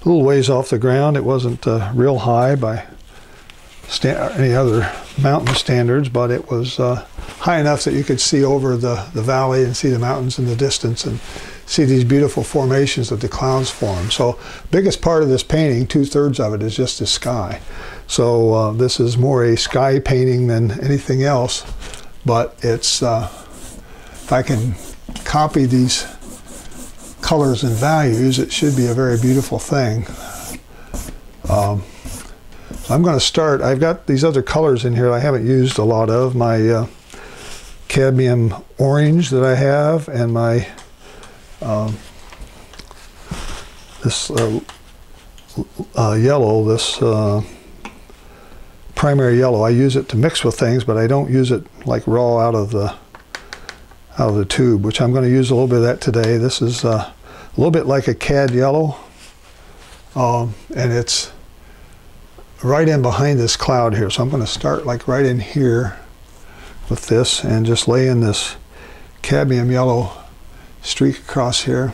little ways off the ground. It wasn't real high by any other mountain standards, but it was high enough that you could see over the valley and see the mountains in the distance and see these beautiful formations that the clouds form. So biggest part of this painting, 2/3 of it, is just the sky. So this is more a sky painting than anything else, but it's if I can copy these colors and values, it should be a very beautiful thing. So I'm going to start. I've got these other colors in here I haven't used a lot of. My cadmium orange that I have, and my this yellow, this primary yellow. I use it to mix with things, but I don't use it like raw out of the tube, which I'm going to use a little bit of that today. This is a little bit like a cad yellow, and it's right in behind this cloud here. So I'm going to start like right in here with this and just lay in this cadmium yellow streak across here,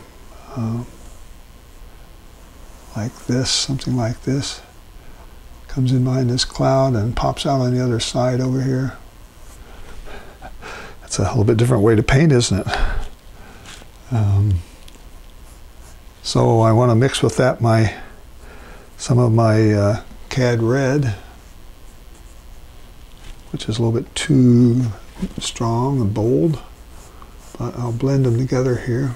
like this, something like this. Comes in behind this cloud and pops out on the other side over here. That's a little bit different way to paint, isn't it? So I want to mix with that some of my cad red, which is a little bit too strong and bold, but I'll blend them together here.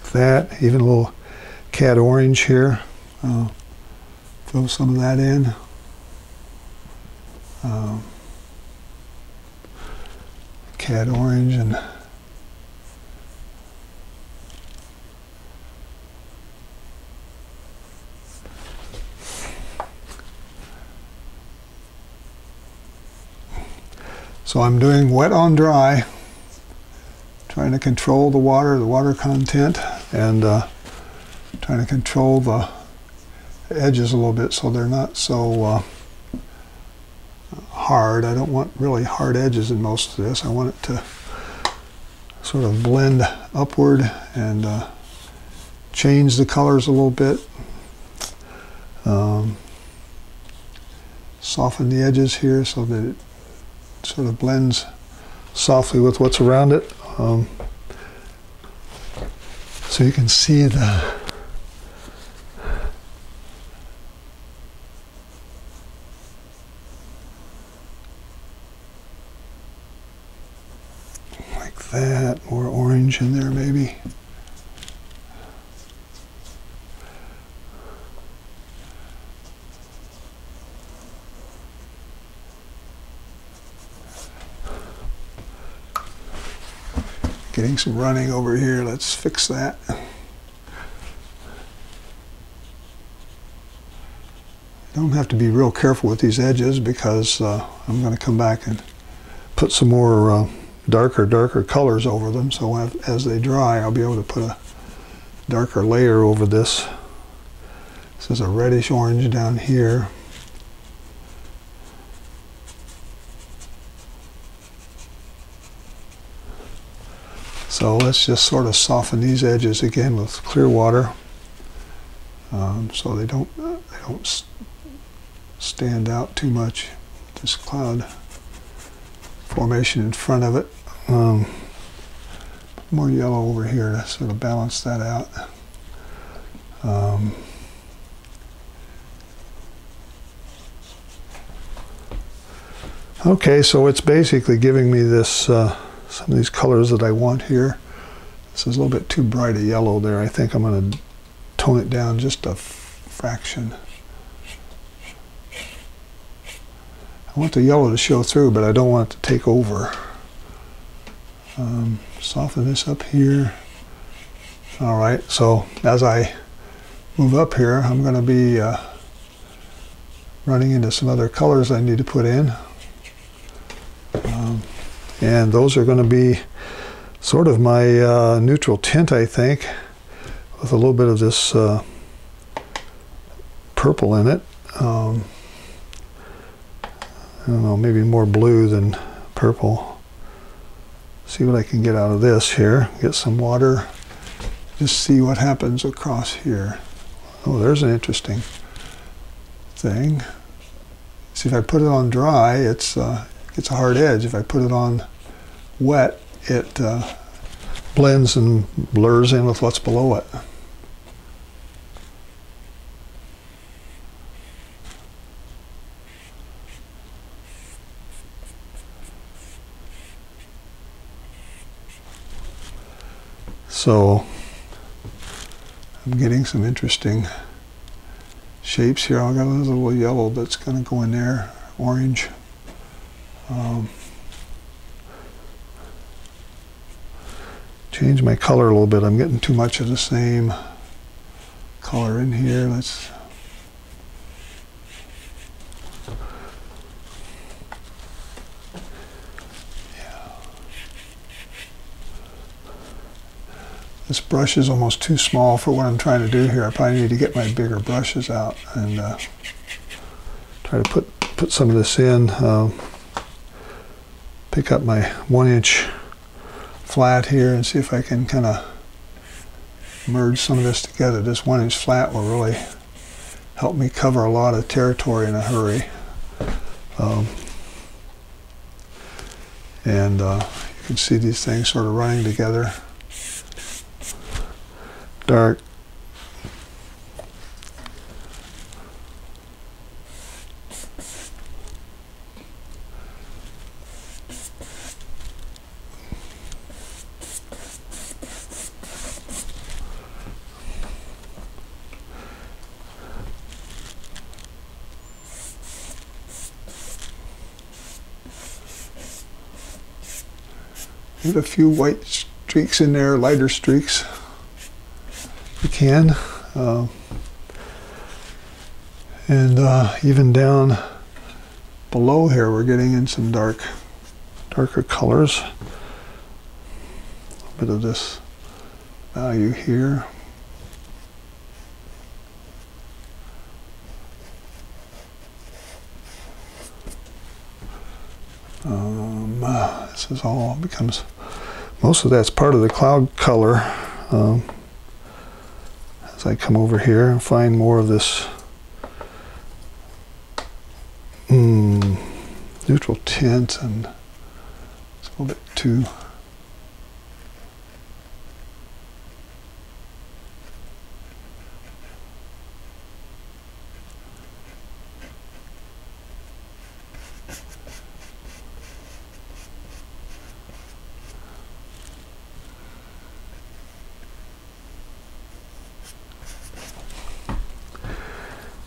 Like that, even a little cat orange here. Throw some of that in. Cat orange and so I'm doing wet on dry, trying to control the water content, and trying to control the edges a little bit so they're not so hard. I don't want really hard edges in most of this. I want it to sort of blend upward and change the colors a little bit. Soften the edges here so that it sort of blends softly with what's around it. So you can see the that, more orange in there maybe. Getting some running over here, let's fix that. You don't have to be real careful with these edges because I'm going to come back and put some more darker colors over them, so as they dry I'll be able to put a darker layer over this. This is a reddish orange down here. So let's just sort of soften these edges again with clear water, so they don't stand out too much. This cloud formation in front of it. More yellow over here to sort of balance that out. Okay, so it's basically giving me this some of these colors that I want here. This is a little bit too bright a yellow there. I think I'm going to tone it down just a fraction. I want the yellow to show through, but I don't want it to take over. Soften this up here. All right, so as I move up here, I'm going to be running into some other colors I need to put in. And those are going to be sort of my neutral tint, I think, with a little bit of this purple in it. I don't know, maybe more blue than purple. See what I can get out of this here. Get some water. Just see what happens across here. Oh, there's an interesting thing. See, if I put it on dry, it's a hard edge. If I put it on wet, it blends and blurs in with what's below it. So I'm getting some interesting shapes here. I've got a little yellow that's going to go in there, orange. Change my color a little bit. I'm getting too much of the same color in here. Let's This brush is almost too small for what I'm trying to do here. I probably need to get my bigger brushes out and try to put some of this in. Pick up my 1-inch flat here and see if I can kind of merge some of this together. This 1-inch flat will really help me cover a lot of territory in a hurry. You can see these things sort of running together. Dark, Get a few white streaks in there, lighter streaks if you can. And even down below here, we're getting in some darker colors. A bit of this value here. This is all becomes, most of that's part of the cloud color. As I come over here and find more of this neutral tint, and it's a little bit too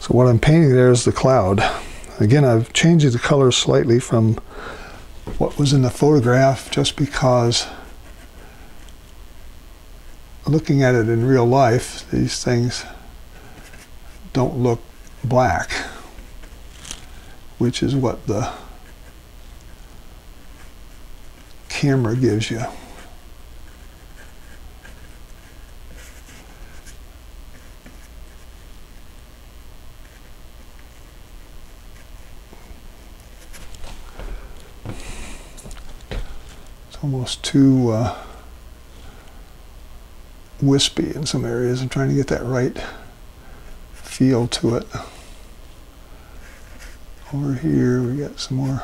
So what I'm painting there is the cloud. Again, I've changed the color slightly from what was in the photograph just because looking at it in real life, these things don't look black, which is what the camera gives you. Almost too wispy in some areas. I'm trying to get that right feel to it. Over here we got some more.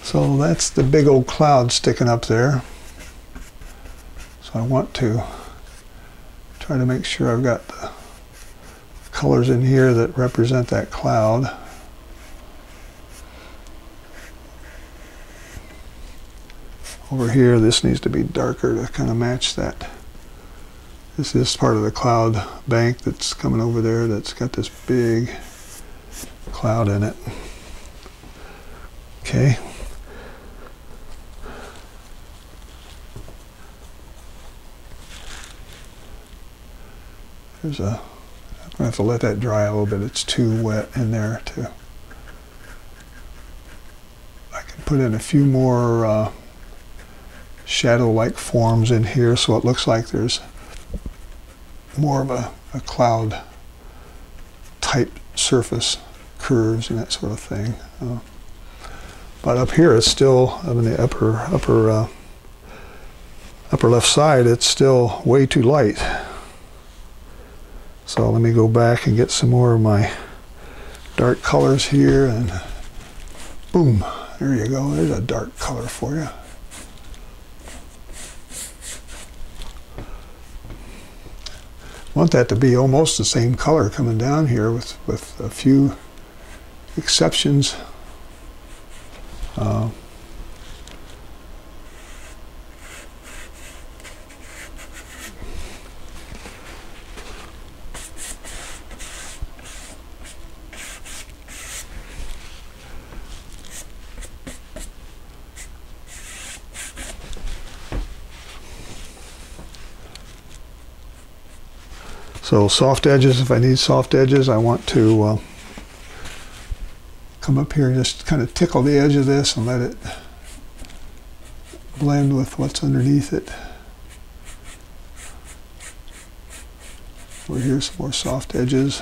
So that's the big old cloud sticking up there. So I want to try to make sure I've got the colors in here that represent that cloud. Over here, this needs to be darker to kind of match that. This is part of the cloud bank that's coming over there that's got this big cloud in it. Okay. I'm going to have to let that dry a little bit. It's too wet in there too. I can put in a few more shadow-like forms in here so it looks like there's more of a cloud type surface, curves and that sort of thing. But up here it's still, I mean the upper left side, it's still way too light. So let me go back and get some more of my dark colors here, and boom, there you go. There's a dark color for you. I want that to be almost the same color coming down here with a few exceptions. So soft edges, if I need soft edges, I want to come up here and just kind of tickle the edge of this and let it blend with what's underneath it. Over here, some more soft edges.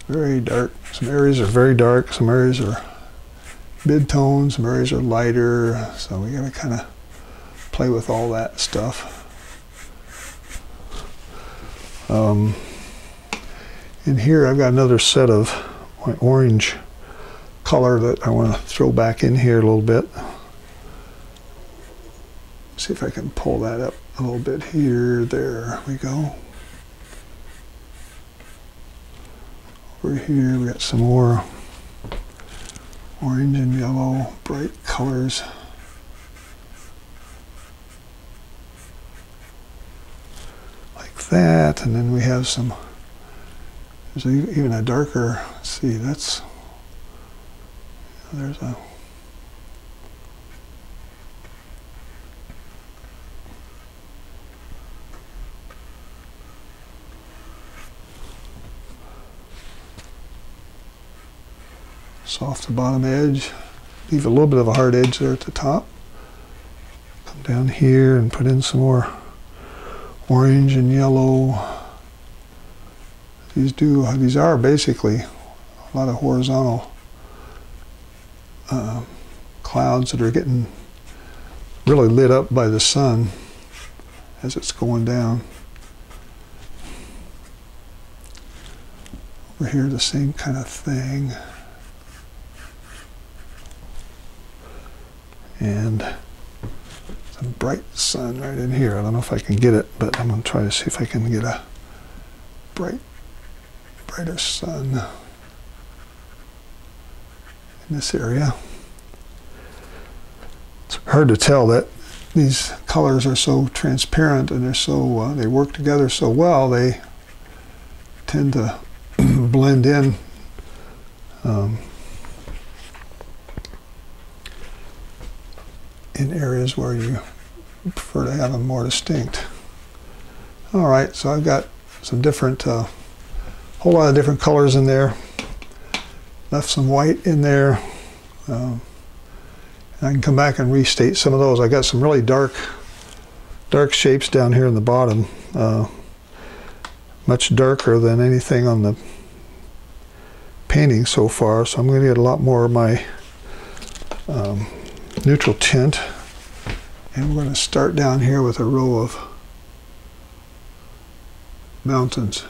Very dark. Some areas are very dark, some areas are mid-tone, some areas are lighter, so we gotta kind of play with all that stuff. In here I've got another set of my orange color that I want to throw back in here a little bit. See if I can pull that up a little bit here. There we go. Over here we got some more orange and yellow, bright colors. Like that, and then we have some, there's even a darker, let's see, that's, there's a, soft bottom edge, leave a little bit of a hard edge there at the top. Come down here and put in some more orange and yellow. These are basically a lot of horizontal clouds that are getting really lit up by the sun as it's going down. Over here, the same kind of thing. And some bright sun right in here. I don't know if I can get it, but I'm going to try to see if I can get a brighter sun in this area. It's hard to tell that these colors are so transparent and they're so they work together so well. They tend to blend in. In areas where you prefer to have them more distinct. All right, so I've got some different, whole lot of different colors in there. Left some white in there. And I can come back and restate some of those. I got some really dark shapes down here in the bottom, much darker than anything on the painting so far. So I'm going to get a lot more of my neutral tint, and we're going to start down here with a row of mountains.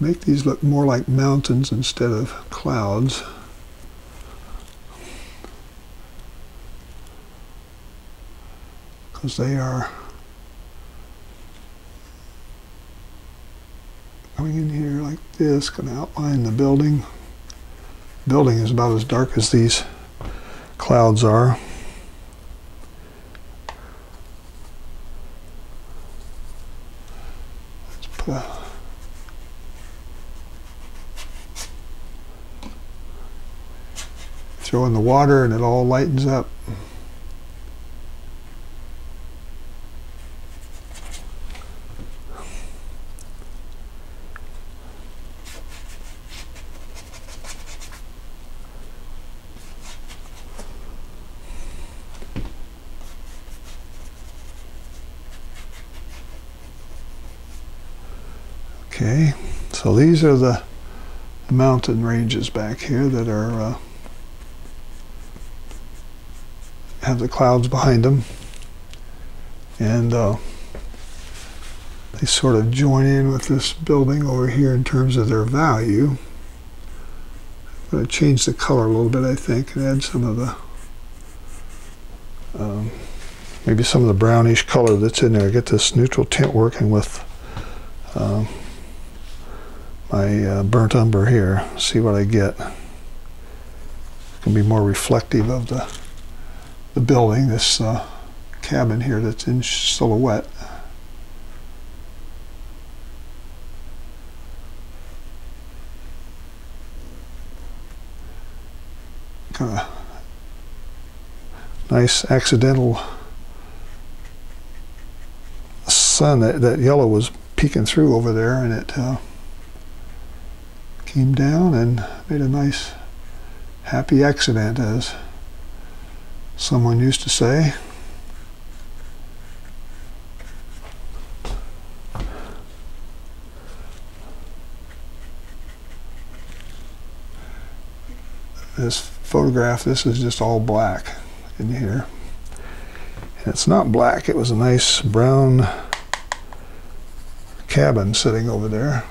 Make these look more like mountains instead of clouds. Because they are coming in here like this, going to outline the building. The building is about as dark as these clouds are. Let's put throw in the water and it all lightens up. Okay, so these are the mountain ranges back here that are have the clouds behind them, and they sort of join in with this building over here in terms of their value. I'm going to change the color a little bit, I think, and add some of the maybe some of the brownish color that's in there. Get this neutral tint working with my burnt umber here. See what I get. It's going to be more reflective of the building, this cabin here that's in silhouette. Kind of nice accidental sun. That yellow was peeking through over there, and it came down and made a nice happy accident, as someone used to say. This photograph, this is just all black in here. And it's not black, it was a nice brown cabin sitting over there.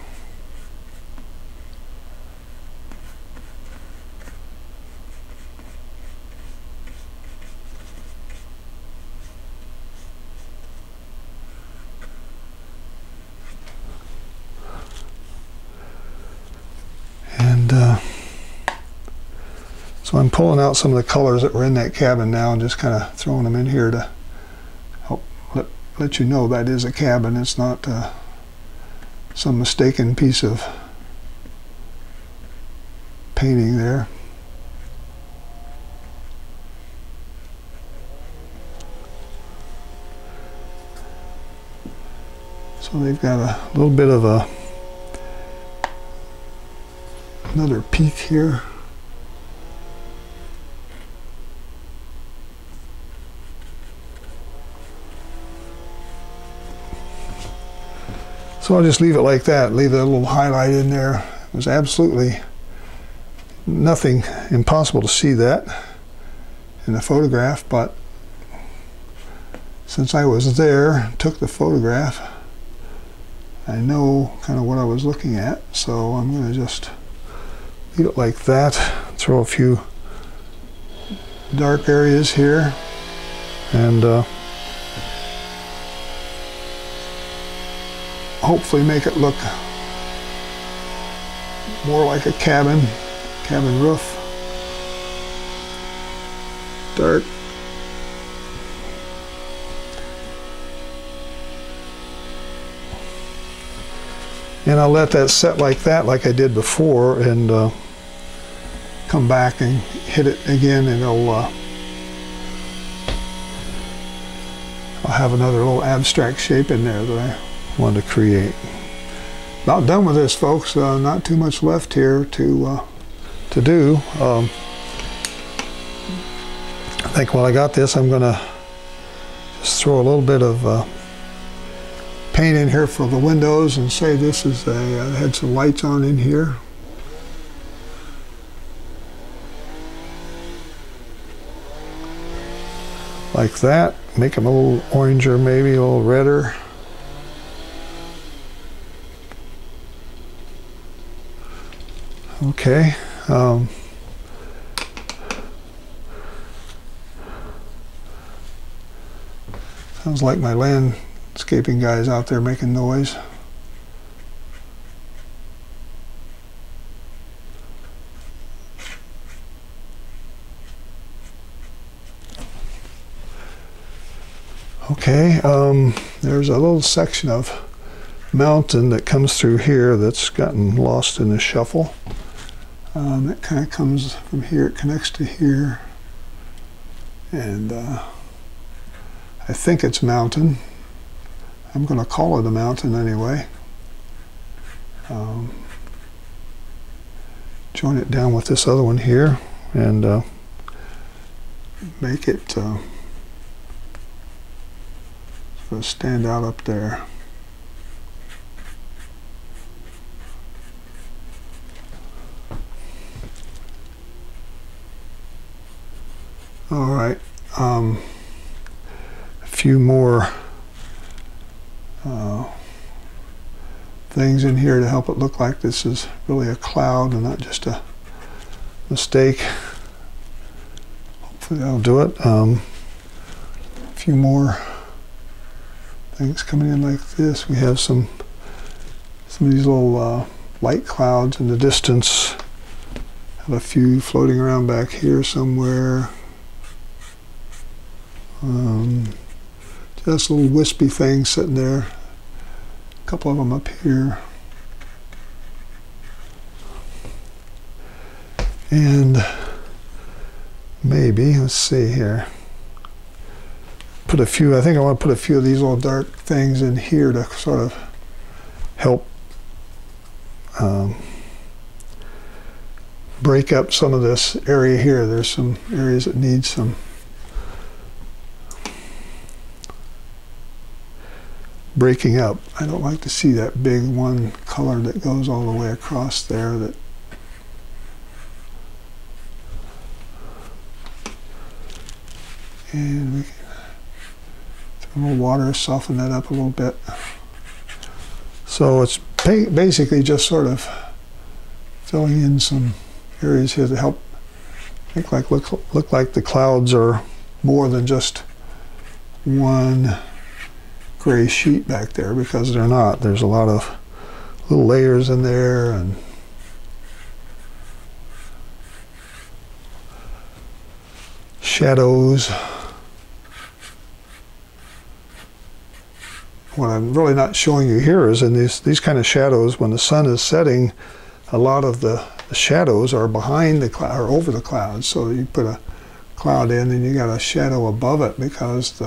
And so I'm pulling out some of the colors that were in that cabin now and just kind of throwing them in here to help let you know that is a cabin. It's not some mistaken piece of painting there. So they've got a little bit of another peak here. So I'll just leave it like that, leave that little highlight in there. It was absolutely nothing impossible to see that in the photograph, but since I was there, took the photograph, I know kind of what I was looking at, so I'm going to just leave it like that, throw a few dark areas here, and hopefully make it look more like a cabin roof. Dark. And I'll let that set like that, like I did before, and come back and hit it again, and I'll have another little abstract shape in there that I want to create. About done with this, folks. Not too much left here to do. I think while I got this, I'm going to just throw a little bit of paint in here for the windows and say this is had some lights on in here. Like that. Make them a little oranger, maybe a little redder. Okay. Sounds like my landscaping guys out there making noise. Okay, there's a little section of mountain that comes through here that's gotten lost in the shuffle. It kind of comes from here, it connects to here, and I think it's mountain. I'm going to call it a mountain anyway. Join it down with this other one here and make it sort of stand out up there. All right, a few more things in here to help it look like this is really a cloud and not just a mistake. Hopefully that'll do it. A few more things coming in like this. We have some of these little light clouds in the distance. Have a few floating around back here somewhere. Just little wispy things sitting there. A couple of them up here. And maybe, let's see here. Put a few, I think I want to put a few of these little dark things in here to sort of help break up some of this area here. There's some areas that need some breaking up. I don't like to see that big one color that goes all the way across there. That and we can throw a little water, soften that up a little bit. So it's basically just sort of filling in some areas here to help make look like the clouds are more than just one gray sheet back there, because they're not. There's a lot of little layers in there, and shadows. What I'm really not showing you here is in these kind of shadows, when the sun is setting, a lot of the shadows are behind the cloud or over the clouds. So you put a cloud in and you got a shadow above it because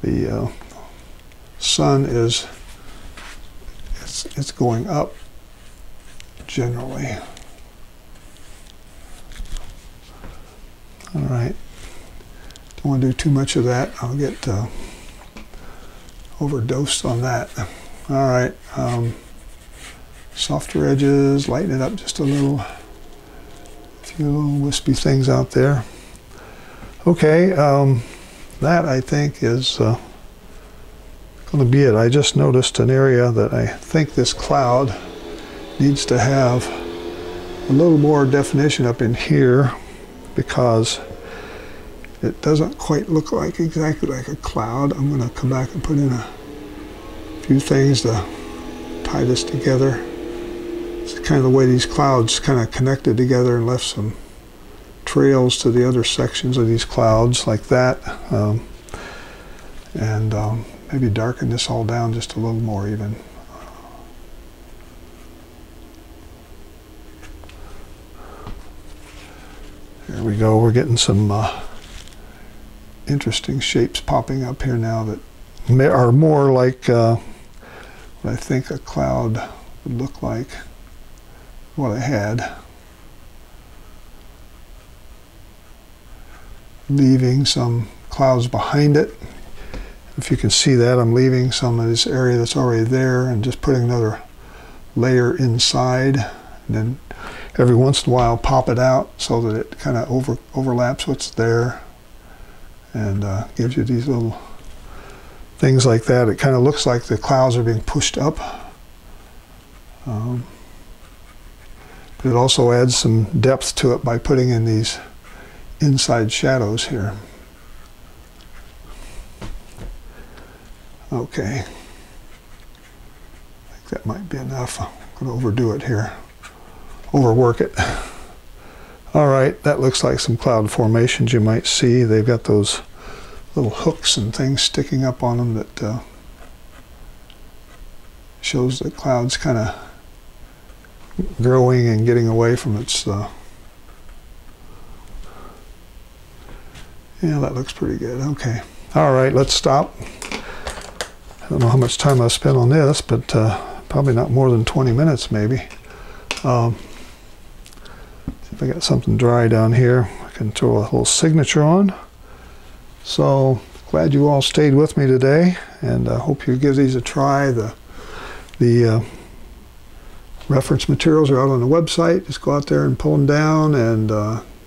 the sun is it's going up generally. All right, don't want to do too much of that. I'll get overdosed on that. All right, softer edges, lighten it up just a little. A few little wispy things out there. Okay, that I think is going to be it. I just noticed an area that I think this cloud needs to have a little more definition up in here, because it doesn't quite look like exactly like a cloud. I'm going to come back and put in a few things to tie this together. It's kind of the way these clouds kind of connected together and left some trails to the other sections of these clouds like that. Maybe darken this all down just a little more even. There we go. We're getting some interesting shapes popping up here now that are more like what I think a cloud would look like, what I had. Leaving some clouds behind it. If you can see that, I'm leaving some of this area that's already there and just putting another layer inside. And then every once in a while pop it out so that it kind of overlaps what's there, and gives you these little things like that. It kind of looks like the clouds are being pushed up. But it also adds some depth to it by putting in these inside shadows here. Okay, I think that might be enough. I'm going to overdo it here, overwork it. All right, that looks like some cloud formations you might see. They've got those little hooks and things sticking up on them that shows the cloud's kind of growing and getting away from its yeah, that looks pretty good. Okay, all right, let's stop. I don't know how much time I spent on this, but probably not more than 20 minutes maybe. See if I got something dry down here. I can throw a little signature on. So glad you all stayed with me today, and I hope you give these a try. The reference materials are out on the website. Just go out there and pull them down and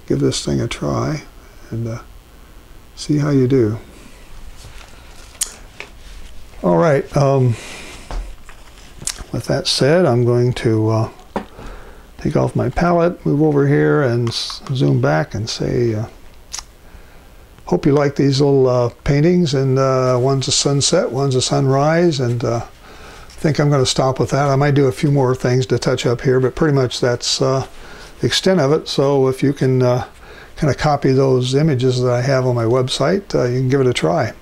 give this thing a try and see how you do. All right, with that said, I'm going to take off my palette, move over here and zoom back and say, hope you like these little paintings, and one's a sunset, one's a sunrise, and I think I'm going to stop with that. I might do a few more things to touch up here, but pretty much that's the extent of it. So if you can kind of copy those images that I have on my website, you can give it a try.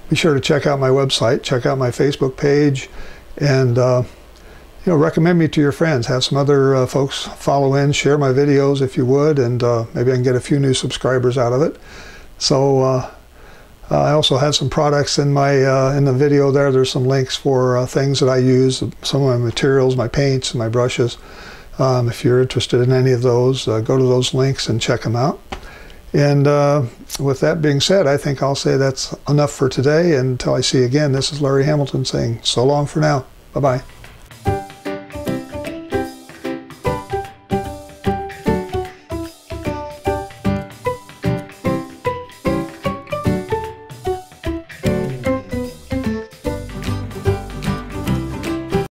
Be sure to check out my website, check out my Facebook page, and you know, recommend me to your friends. Have some other folks follow in, share my videos if you would, and maybe I can get a few new subscribers out of it. So I also have some products in my in the video there. There's some links for things that I use, some of my materials, my paints and my brushes. If you're interested in any of those, go to those links and check them out. And with that being said, I think I'll say that's enough for today. Until I see you again, this is Larry Hamilton saying so long for now. Bye-bye.